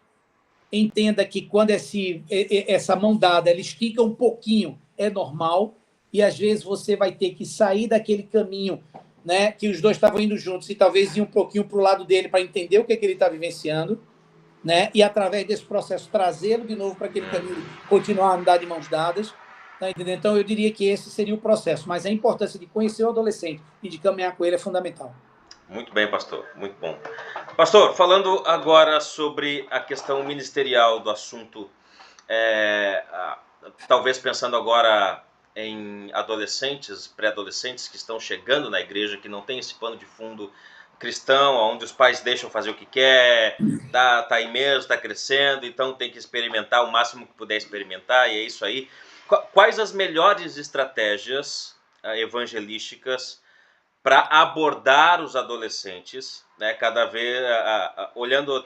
entenda que quando essa mão dada ela estica um pouquinho, é normal, e às vezes você vai ter que sair daquele caminho, né, que os dois estavam indo juntos e talvez ir um pouquinho para o lado dele para entender o que ele está vivenciando, né, e através desse processo trazê-lo de novo para aquele caminho, continuar a andar de mãos dadas. Tá entendendo? Então, eu diria que esse seria o processo, mas a importância de conhecer o adolescente e de caminhar com ele é fundamental. Muito bem, pastor. Muito bom. Pastor, falando agora sobre a questão ministerial do assunto, talvez pensando agora em adolescentes, pré-adolescentes que estão chegando na igreja, que não tem esse pano de fundo cristão, onde os pais deixam fazer o que quer, tá aí mesmo, tá crescendo, então tem que experimentar o máximo que puder experimentar, e é isso aí. Quais as melhores estratégias evangelísticas para abordar os adolescentes, né, cada vez olhando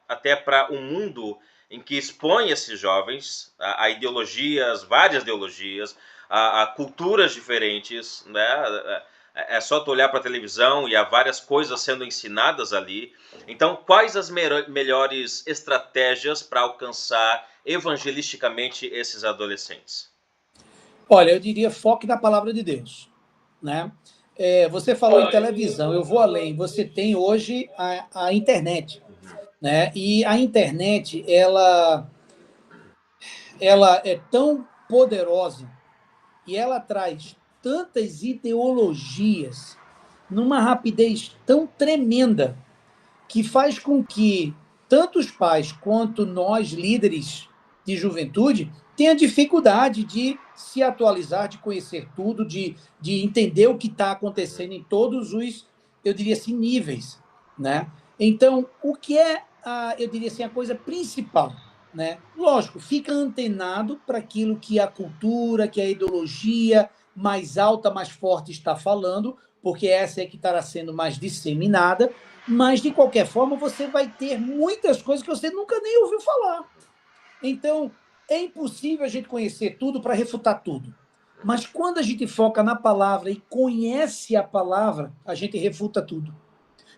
até para um mundo em que expõe esses jovens a ideologias, várias ideologias, a culturas diferentes, né? É só tu olhar para a televisão e há várias coisas sendo ensinadas ali. Então, quais as melhores estratégias para alcançar evangelisticamente esses adolescentes? Olha, eu diria foque na palavra de Deus, né? Você falou em televisão, eu vou além. Você tem hoje a internet, né? E a internet, ela é tão poderosa e ela traz tantas ideologias numa rapidez tão tremenda que faz com que tanto os pais quanto nós, líderes de juventude, tenha dificuldade de se atualizar, de conhecer tudo, de entender o que está acontecendo em todos os, eu diria assim, níveis, né? Então, o que é, eu diria assim, a coisa principal, né? Lógico, fica antenado para aquilo que a cultura, que a ideologia mais alta, mais forte está falando, porque essa é que estará sendo mais disseminada, mas, de qualquer forma, você vai ter muitas coisas que você nunca nem ouviu falar. Então, É impossível a gente conhecer tudo para refutar tudo. Mas quando a gente foca na palavra e conhece a palavra, a gente refuta tudo.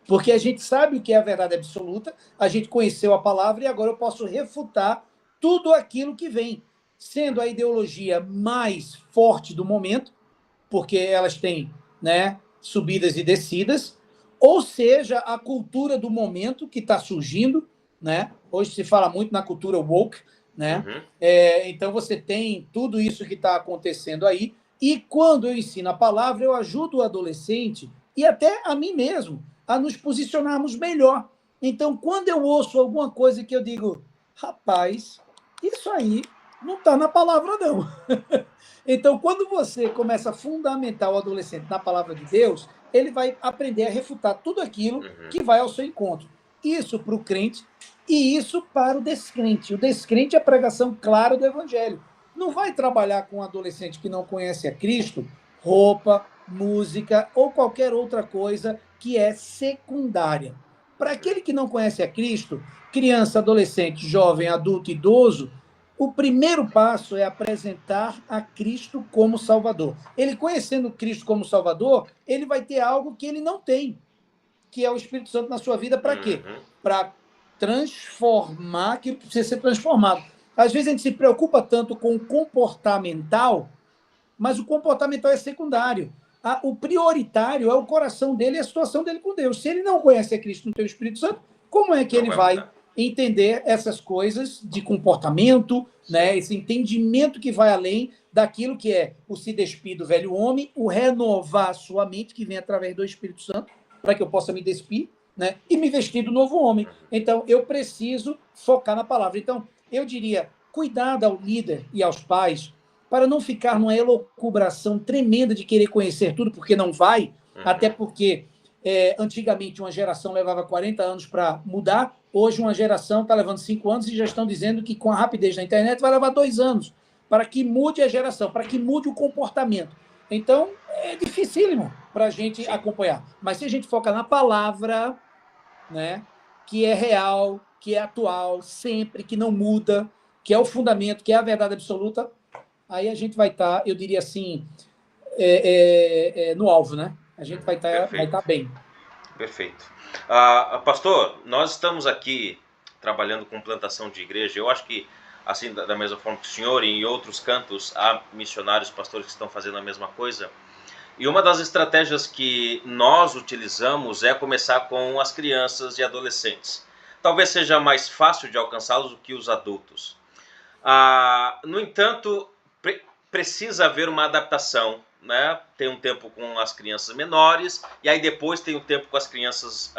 Porque a gente sabe o que é a verdade absoluta, a gente conheceu a palavra e agora eu posso refutar tudo aquilo que vem, sendo a ideologia mais forte do momento, porque elas têm, né, subidas e descidas, ou seja, a cultura do momento que está surgindo, né? Hoje se fala muito na cultura woke, né? Uhum. Então você tem tudo isso que está acontecendo aí, e quando eu ensino a palavra, eu ajudo o adolescente e até a mim mesmo a nos posicionarmos melhor. Então, quando eu ouço alguma coisa que eu digo, rapaz, isso aí não está na palavra, não. Então, quando você começa a fundamentar o adolescente na palavra de Deus, ele vai aprender a refutar tudo aquilo que vai ao seu encontro. Isso para o crente e isso para o descrente. O descrente é a pregação clara do evangelho. Não vai trabalhar com um adolescente que não conhece a Cristo, roupa, música ou qualquer outra coisa que é secundária. Para aquele que não conhece a Cristo, criança, adolescente, jovem, adulto, idoso, o primeiro passo é apresentar a Cristo como Salvador. Ele conhecendo Cristo como Salvador, ele vai ter algo que ele não tem, que é o Espírito Santo na sua vida. Para quê? Para transformar aquilo que precisa ser transformado. Às vezes a gente se preocupa tanto com o comportamental, mas o comportamental é secundário. O prioritário é o coração dele e a situação dele com Deus. Se ele não conhece a Cristo, não tem o Espírito Santo, como é que ele vai entender essas coisas de comportamento, né? Esse entendimento que vai além daquilo que é o se despir do velho homem, o renovar a sua mente, que vem através do Espírito Santo, para que eu possa me despir, né? E me vestir do novo homem. Então, eu preciso focar na palavra. Então, eu diria, cuidado ao líder e aos pais para não ficar numa elucubração tremenda de querer conhecer tudo, porque não vai, até porque antigamente uma geração levava 40 anos para mudar, hoje uma geração está levando 5 anos e já estão dizendo que com a rapidez da internet vai levar 2 anos para que mude a geração, para que mude o comportamento. Então, é dificílimo para a gente acompanhar. Mas se a gente foca na palavra, né, que é real, que é atual, sempre, que não muda, que é o fundamento, que é a verdade absoluta, aí a gente vai estar, eu diria assim, no alvo, né? A gente vai estar bem. Perfeito. Pastor, nós estamos aqui trabalhando com plantação de igreja. Eu acho que, assim, da mesma forma que o senhor e em outros cantos, há missionários, pastores que estão fazendo a mesma coisa. E uma das estratégias que nós utilizamos é começar com as crianças e adolescentes. Talvez seja mais fácil de alcançá-los do que os adultos. No entanto, precisa haver uma adaptação, né? Tem um tempo com as crianças menores e aí depois tem um tempo com as crianças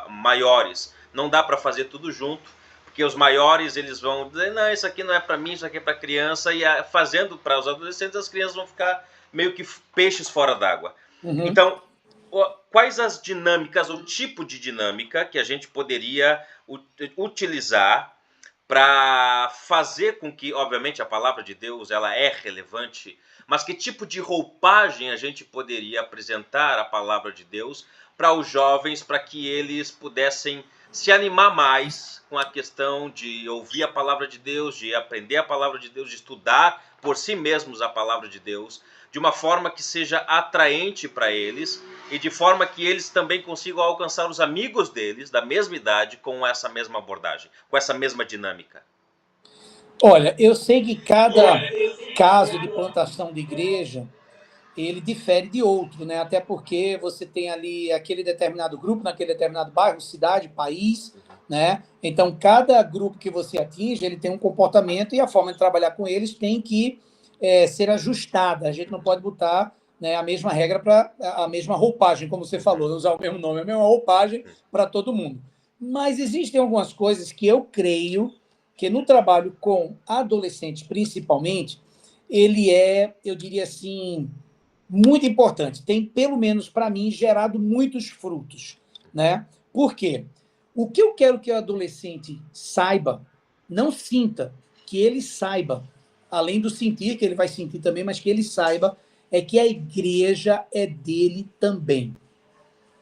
maiores. Não dá para fazer tudo junto, porque os maiores eles vão dizer, não, isso aqui não é para mim, isso aqui é para criança, e fazendo para os adolescentes, as crianças vão ficar meio que peixes fora d'água. Então, quais as dinâmicas, o tipo de dinâmica que a gente poderia utilizar para fazer com que, obviamente, a palavra de Deus ela é relevante, mas que tipo de roupagem a gente poderia apresentar a palavra de Deus para os jovens, para que eles pudessem se animar mais com a questão de ouvir a palavra de Deus, de aprender a palavra de Deus, de estudar por si mesmos a palavra de Deus, de uma forma que seja atraente para eles e de forma que eles também consigam alcançar os amigos deles, da mesma idade, com essa mesma abordagem, com essa mesma dinâmica? Olha, eu sei que cada caso de plantação de igreja, ele difere de outro, né? Até porque você tem ali aquele determinado grupo, naquele determinado bairro, cidade, país, né? Então, cada grupo que você atinge, ele tem um comportamento e a forma de trabalhar com eles tem que ser ajustada. A gente não pode botar, né, a mesma regra para a mesma roupagem, como você falou, usar o mesmo nome, a mesma roupagem para todo mundo. Mas existem algumas coisas que eu creio que no trabalho com adolescentes, principalmente, ele eu diria assim, muito importante. Tem, pelo menos para mim, gerado muitos frutos, né? Por quê? O que eu quero que o adolescente saiba, não sinta, que ele saiba, além do sentir, que ele vai sentir também, mas que ele saiba, é que a igreja é dele também.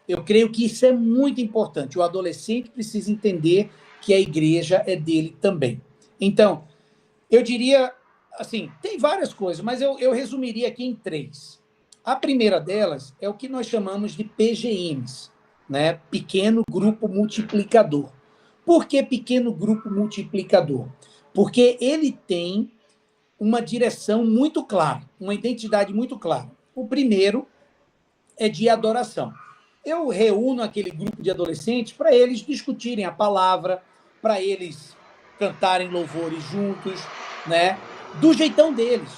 Eu creio que isso é muito importante. O adolescente precisa entender que a igreja é dele também. Então, Eu diria, assim, tem várias coisas, mas eu resumiria aqui em três. A primeira delas é o que nós chamamos de PGMs, né? Pequeno Grupo Multiplicador. Por que pequeno grupo multiplicador? Porque ele tem uma direção muito clara, uma identidade muito clara. O primeiro é de adoração. Eu reúno aquele grupo de adolescentes para eles discutirem a palavra, para eles cantarem louvores juntos, né? Do jeitão deles,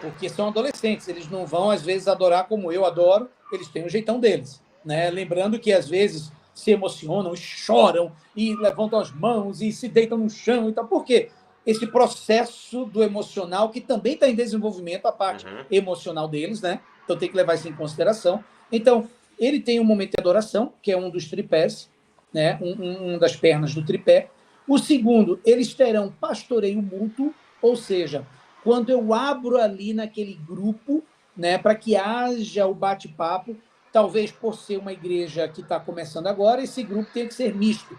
porque são adolescentes, eles não vão às vezes adorar como eu adoro, eles têm o jeitão deles, né? Lembrando que às vezes se emocionam, choram e levantam as mãos e se deitam no chão e tal. Por quê? Esse processo do emocional que também está em desenvolvimento, a parte emocional deles, né? Então tem que levar isso em consideração. Então, ele tem um momento de adoração, que é um dos tripés, né? Um das pernas do tripé. O segundo, eles terão pastoreio mútuo, ou seja, quando eu abro ali naquele grupo, né, para que haja o bate-papo, talvez por ser uma igreja que está começando agora, esse grupo tem que ser misto,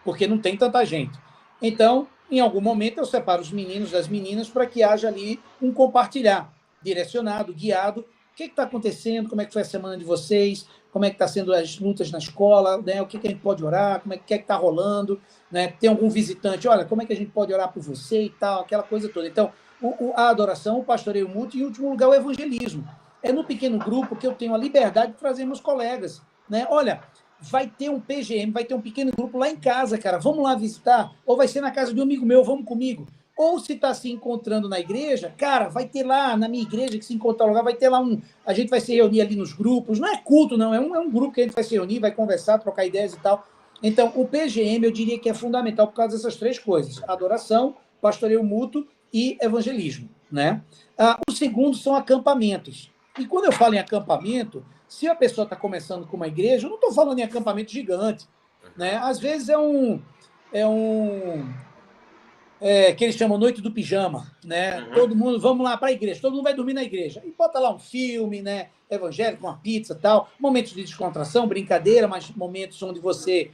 porque não tem tanta gente. Então, em algum momento, eu separo os meninos das meninas para que haja ali um compartilhar, direcionado, guiado. O que está acontecendo? Como é que foi a semana de vocês? Como é que está sendo as lutas na escola? Né? O que a gente pode orar? Como é que está rolando? Né? Tem algum visitante? Olha, como é que a gente pode orar por você e tal? Aquela coisa toda. Então, a adoração, o pastoreio mútuo e, em último lugar, o evangelismo. É no pequeno grupo que eu tenho a liberdade de trazer meus colegas. Né? Olha, vai ter um PGM, vai ter um pequeno grupo lá em casa, cara. Vamos lá visitar? Ou vai ser na casa de um amigo meu, vamos comigo? Ou se está se encontrando na igreja, cara, vai ter lá na minha igreja que se encontrar lugar, vai ter lá a gente vai se reunir ali nos grupos. Não é culto, não, é um grupo que a gente vai se reunir, vai conversar, trocar ideias e tal. Então, o PGM eu diria que é fundamental por causa dessas três coisas: adoração, pastoreio mútuo e evangelismo, né? O segundo são acampamentos. E quando eu falo em acampamento, se a pessoa está começando com uma igreja, eu não estou falando em acampamento gigante, né? Às vezes que eles chamam Noite do Pijama, né? Todo mundo, vamos lá para a igreja, todo mundo vai dormir na igreja. E bota lá um filme, né? Evangélico, uma pizza e tal. Momentos de descontração, brincadeira, mas momentos onde você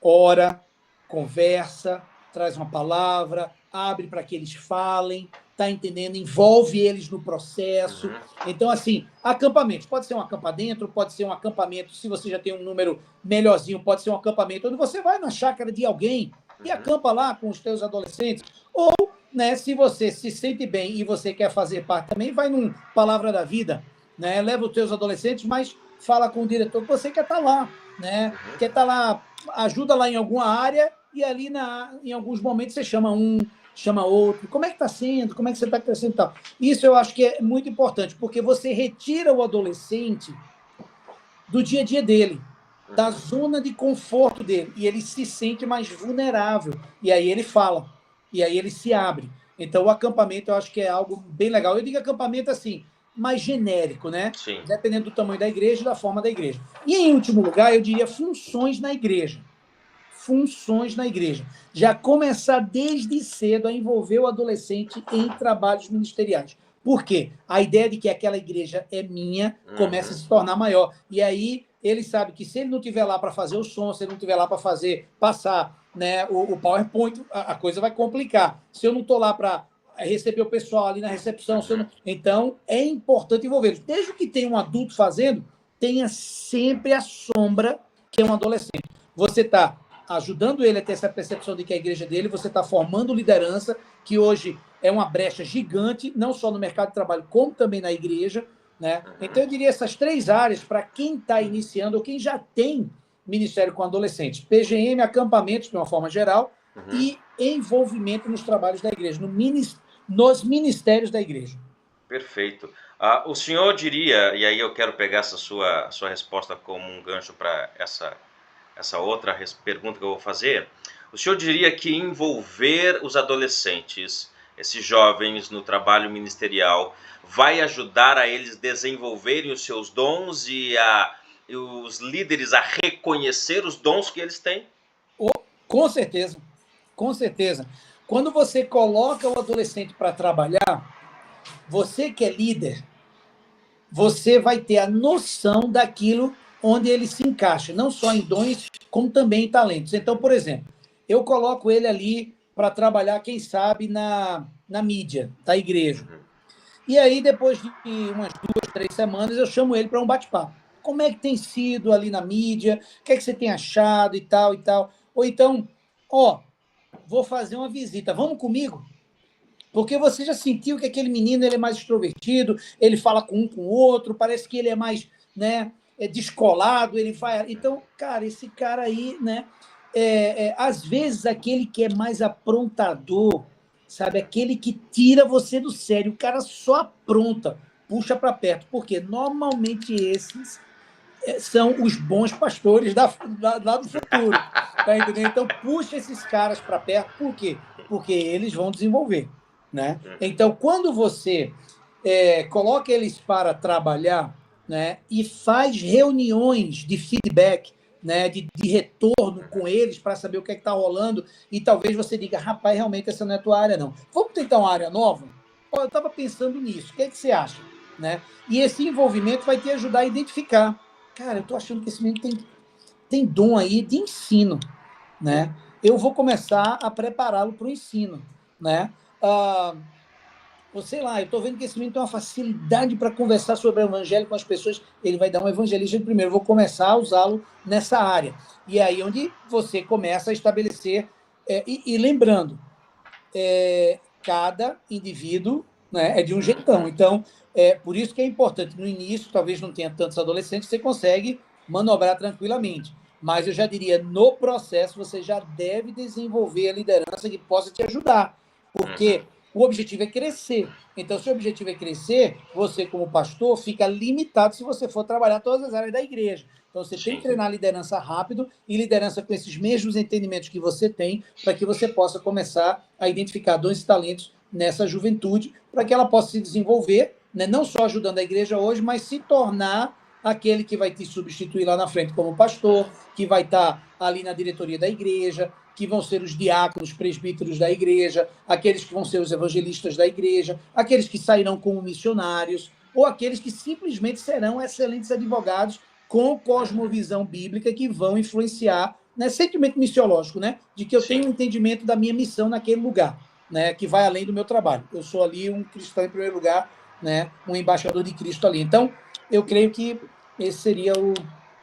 ora, conversa, traz uma palavra, abre para que eles falem, tá entendendo? Envolve eles no processo. Então, assim, acampamentos. Pode ser um acampamento, pode ser um acampamento, se você já tem um número melhorzinho, pode ser um acampamento onde você vai na chácara de alguém e acampa lá com os teus adolescentes. Ou, né, se você se sente bem e você quer fazer parte também, vai num Palavra da Vida, né? Leva os teus adolescentes, mas fala com o diretor que você quer estar lá, né? Quer estar lá, ajuda lá em alguma área e ali em alguns momentos você chama um, chama outro. Como é que está sendo? Como é que você está crescendo e tal? Isso eu acho que é muito importante, porque você retira o adolescente do dia a dia dele, da zona de conforto dele, e ele se sente mais vulnerável. E aí ele fala, e aí ele se abre. Então, o acampamento eu acho que é algo bem legal. Eu digo acampamento assim, mais genérico, né? Sim. Dependendo do tamanho da igreja e da forma da igreja. E, em último lugar, eu diria funções na igreja. Funções na igreja. Já começar desde cedo a envolver o adolescente em trabalhos ministeriais. Por quê? A ideia de que aquela igreja é minha começa a se tornar maior. E aí ele sabe que se ele não estiver lá para fazer o som, se ele não estiver lá para passar, né, o PowerPoint, a coisa vai complicar. Se eu não estou lá para receber o pessoal ali na recepção, então é importante envolvê-los. Desde que tenha um adulto fazendo, tenha sempre a sombra que é um adolescente. Você está ajudando ele a ter essa percepção de que a igreja dele, você está formando liderança, que hoje é uma brecha gigante, não só no mercado de trabalho, como também na igreja, né? Então, eu diria essas três áreas para quem está iniciando ou quem já tem ministério com adolescentes: PGM, acampamentos, de uma forma geral, e envolvimento nos trabalhos da igreja, nos ministérios da igreja. Perfeito. O senhor diria, e aí eu quero pegar essa sua resposta como um gancho para essa outra pergunta que eu vou fazer, o senhor diria que envolver os adolescentes, esses jovens, no trabalho ministerial, vai ajudar a eles desenvolverem os seus dons e os líderes a reconhecer os dons que eles têm? Com certeza, com certeza. Quando você coloca o adolescente para trabalhar, você que é líder, você vai ter a noção daquilo onde ele se encaixa, não só em dons, como também em talentos. Então, por exemplo, eu coloco ele ali para trabalhar, quem sabe, na mídia da igreja. E aí, depois de umas 2, 3 semanas, eu chamo ele para um bate-papo. Como é que tem sido ali na mídia? O que é que você tem achado e tal e tal? Ou então, vou fazer uma visita, vamos comigo? Porque você já sentiu que aquele menino ele é mais extrovertido, ele fala com o outro, parece que ele é mais, né, descolado, ele vai. Então, cara, esse cara aí, né? Às vezes aquele que é mais aprontador, sabe? Aquele que tira você do sério, o cara só apronta, puxa para perto, porque normalmente esses são os bons pastores lá do futuro, tá entendendo? Então, puxa esses caras para perto, por quê? Porque eles vão desenvolver, né? Então, quando você coloca eles para trabalhar, né, e faz reuniões de feedback, né, de retorno com eles para saber o que está rolando, e talvez você diga, rapaz, realmente essa não é a tua área, não. Vamos tentar uma área nova? Eu estava pensando nisso, o que é que você acha? Né? E esse envolvimento vai te ajudar a identificar. Cara, eu estou achando que esse menino tem dom aí de ensino, né? Eu vou começar a prepará-lo para o ensino, né? Ou sei lá, eu estou vendo que esse menino tem uma facilidade para conversar sobre o evangelho com as pessoas, ele vai dar um evangelista de primeiro, eu vou começar a usá-lo nessa área. E é aí onde você começa a estabelecer, e lembrando, cada indivíduo, né, é de um jeitão. Então, por isso que é importante, no início, talvez não tenha tantos adolescentes, você consegue manobrar tranquilamente. Mas eu já diria, no processo, você já deve desenvolver a liderança que possa te ajudar. Porque o objetivo é crescer. Então, se o objetivo é crescer, você, como pastor, fica limitado se você for trabalhar todas as áreas da igreja. Então, você tem que treinar liderança rápido e liderança com esses mesmos entendimentos que você tem, para que você possa começar a identificar dons e talentos nessa juventude, para que ela possa se desenvolver, né? Não só ajudando a igreja hoje, mas se tornar aquele que vai te substituir lá na frente como pastor, que vai estar ali na diretoria da igreja, que vão ser os diáconos, presbíteros da igreja, aqueles que vão ser os evangelistas da igreja, aqueles que sairão como missionários, ou aqueles que simplesmente serão excelentes advogados com cosmovisão bíblica que vão influenciar, né, sentimento missiológico, né, de que eu tenho um entendimento da minha missão naquele lugar, né, que vai além do meu trabalho. Eu sou ali um cristão em primeiro lugar, né, um embaixador de Cristo ali. Então, eu creio que esse seria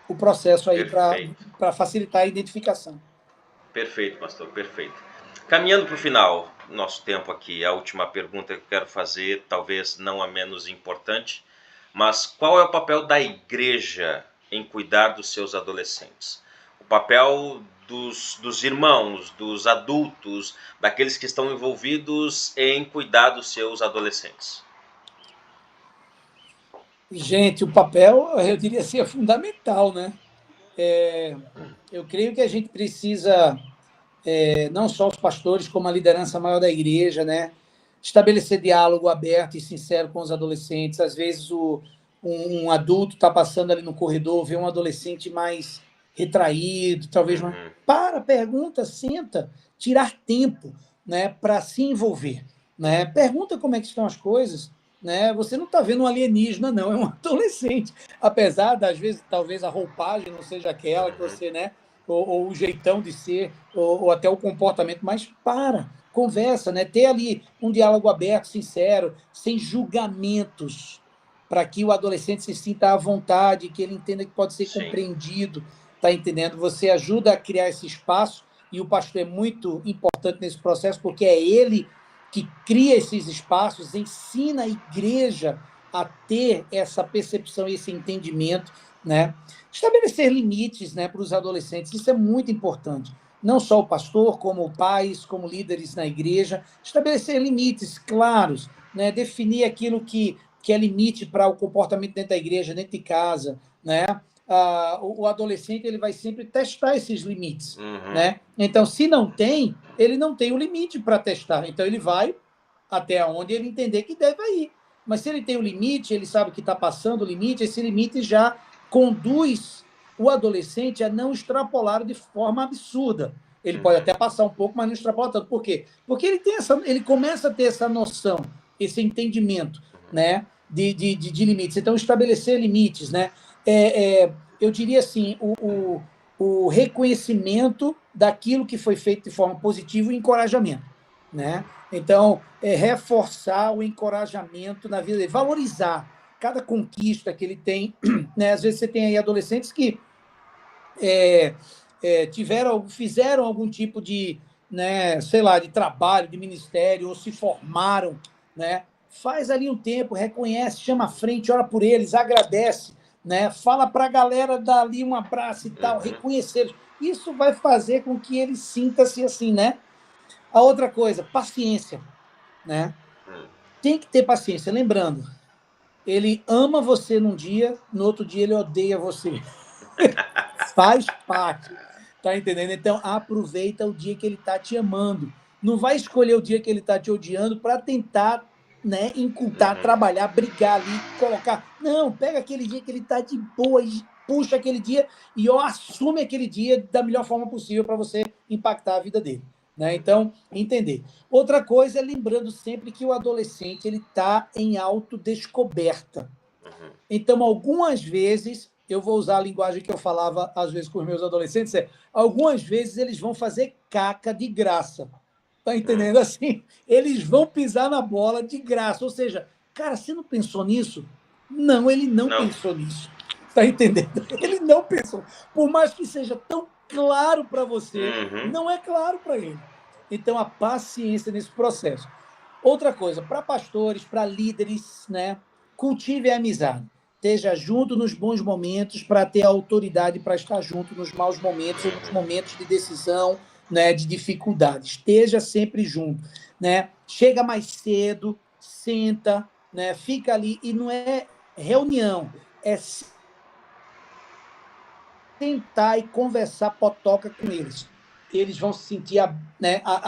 o processo aí para facilitar a identificação. Perfeito, pastor, perfeito. Caminhando para o final, nosso tempo aqui, a última pergunta que eu quero fazer, talvez não a menos importante, mas qual é o papel da igreja em cuidar dos seus adolescentes? O papel dos irmãos, dos adultos, daqueles que estão envolvidos em cuidar dos seus adolescentes? Gente, o papel, eu diria assim, é fundamental, né? Eu creio que a gente precisa, não só os pastores, como a liderança maior da igreja, né? Estabelecer diálogo aberto e sincero com os adolescentes. Às vezes um adulto está passando ali no corredor, vê um adolescente mais retraído, talvez pergunta, senta, tirar tempo, né, para se envolver, né? Pergunta como é que estão as coisas, né? Você não está vendo um alienígena, não, é um adolescente, apesar das vezes talvez a roupagem não seja aquela que você, né, ou o jeitão de ser, ou até o comportamento, mas conversa, né? Ter ali um diálogo aberto, sincero, sem julgamentos, para que o adolescente se sinta à vontade, que ele entenda que pode ser compreendido, tá entendendo? Você ajuda a criar esse espaço, e o pastor é muito importante nesse processo, porque é ele que cria esses espaços, ensina a igreja a ter essa percepção e esse entendimento, né? Estabelecer limites, né, para os adolescentes, isso é muito importante. Não só o pastor, como pais, como líderes na igreja, estabelecer limites claros, né, definir aquilo que é limite para o comportamento dentro da igreja, dentro de casa, né? O adolescente ele vai sempre testar esses limites, né? Então, se não tem, ele não tem o limite para testar. Então, ele vai até onde ele entender que deve ir. Mas se ele tem o limite, ele sabe que está passando o limite, esse limite já conduz o adolescente a não extrapolar de forma absurda. Ele pode até passar um pouco, mas não extrapola tanto. Por quê? Porque ele começa a ter essa noção, esse entendimento, né, de limites. Então, estabelecer limites, né? Eu diria assim, o reconhecimento daquilo que foi feito de forma positiva e encorajamento, né? Então, reforçar o encorajamento na vida dele, valorizar cada conquista que ele tem, né? Às vezes você tem aí adolescentes que fizeram algum tipo de, né, sei lá, de trabalho, de ministério, ou se formaram, né? Faz ali um tempo, reconhece, chama à frente, ora por eles, agradece, né? Fala para a galera dar ali um abraço e tal, reconhecer eles. Isso vai fazer com que ele sinta-se assim, né? A outra coisa, paciência, né? Tem que ter paciência. Lembrando, ele ama você num dia, no outro dia ele odeia você. Faz parte, tá entendendo? Então, aproveita o dia que ele tá te amando. Não vai escolher o dia que ele tá te odiando para tentar, né, incultar, trabalhar, brigar ali, colocar. Não, pega aquele dia que ele tá de boa e puxa aquele dia e assume aquele dia da melhor forma possível para você impactar a vida dele. Né? Então, entender. Outra coisa é lembrando sempre que o adolescente ele está em autodescoberta. Então, algumas vezes, eu vou usar a linguagem que eu falava às vezes com os meus adolescentes, algumas vezes eles vão fazer caca de graça. Tá entendendo? Assim, eles vão pisar na bola de graça. Ou seja, cara, você não pensou nisso? Não, ele não pensou nisso. Tá entendendo? Ele não pensou. Por mais que seja tão claro para você, não é claro para ele. Então, a paciência nesse processo. Outra coisa, para pastores, para líderes, né? Cultive a amizade. Esteja junto nos bons momentos para ter autoridade para estar junto nos maus momentos ou nos momentos de decisão, né, de dificuldade. Esteja sempre junto, né? Chega mais cedo, senta, né? Fica ali e não é reunião, é sentar e conversar potoca com eles. Eles vão se sentir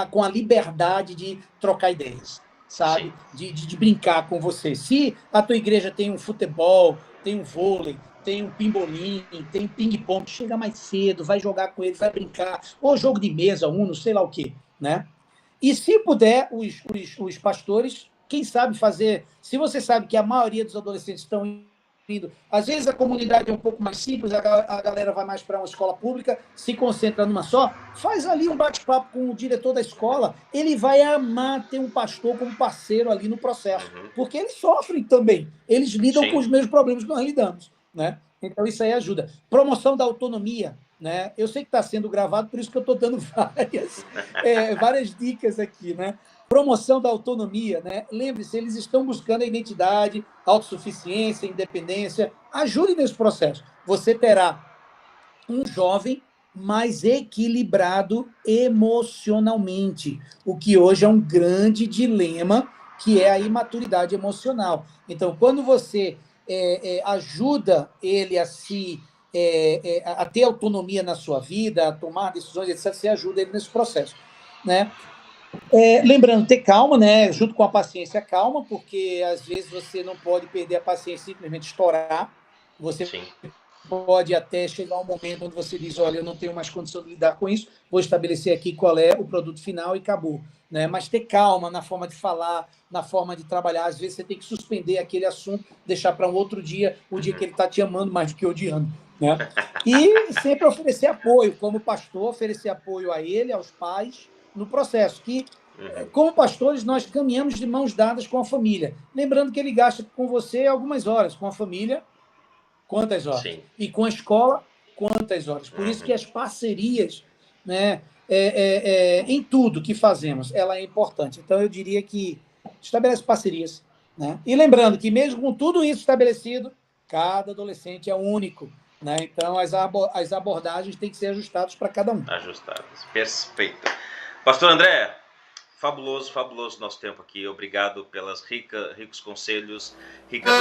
com a liberdade de trocar ideias, sabe? De brincar com você. Se a tua igreja tem um futebol, tem um vôlei, tem um pimbolim, tem ping-pong, chega mais cedo, vai jogar com eles, vai brincar, ou jogo de mesa, Uno, sei lá o quê, né? E se puder, os pastores, quem sabe fazer, se você sabe que a maioria dos adolescentes estão indo, às vezes a comunidade é um pouco mais simples, a galera vai mais para uma escola pública, se concentra numa só, faz ali um bate-papo com o diretor da escola, ele vai amar ter um pastor como parceiro ali no processo, porque eles sofrem também, eles lidam com os mesmos problemas que nós lidamos, né? Então isso aí ajuda. Promoção da autonomia, né? Eu sei que está sendo gravado, por isso que eu estou dando várias dicas aqui, né? Promoção da autonomia, né? Lembre-se, eles estão buscando a identidade, autossuficiência, independência. Ajude nesse processo. Você terá um jovem mais equilibrado emocionalmente, o que hoje é um grande dilema, que é a imaturidade emocional. Então, quando você ajuda ele a ter autonomia na sua vida, a tomar decisões, etc., você ajuda ele nesse processo, né? Lembrando, ter calma, né? Junto com a paciência, calma, porque às vezes você não pode perder a paciência e simplesmente estourar. Você pode até chegar um momento onde você diz, olha, eu não tenho mais condição de lidar com isso, vou estabelecer aqui qual é o produto final e acabou. Né? Mas ter calma na forma de falar, na forma de trabalhar. Às vezes você tem que suspender aquele assunto, deixar para um outro dia, o dia que ele está te amando mais do que odiando. Né? E sempre oferecer apoio, como pastor, oferecer apoio a ele, aos pais, no processo, que, como pastores, nós caminhamos de mãos dadas com a família. Lembrando que ele gasta com você algumas horas, com a família, quantas horas? Sim. E com a escola, quantas horas? Por isso que as parcerias, né, em tudo que fazemos, ela é importante. Então, eu diria que estabelece parcerias. Né? E lembrando que, mesmo com tudo isso estabelecido, cada adolescente é único. Né? Então, as abordagens têm que ser ajustadas para cada um. Ajustadas. Perfeito. Pastor André, fabuloso, fabuloso nosso tempo aqui. Obrigado pelas ricos conselhos, ricas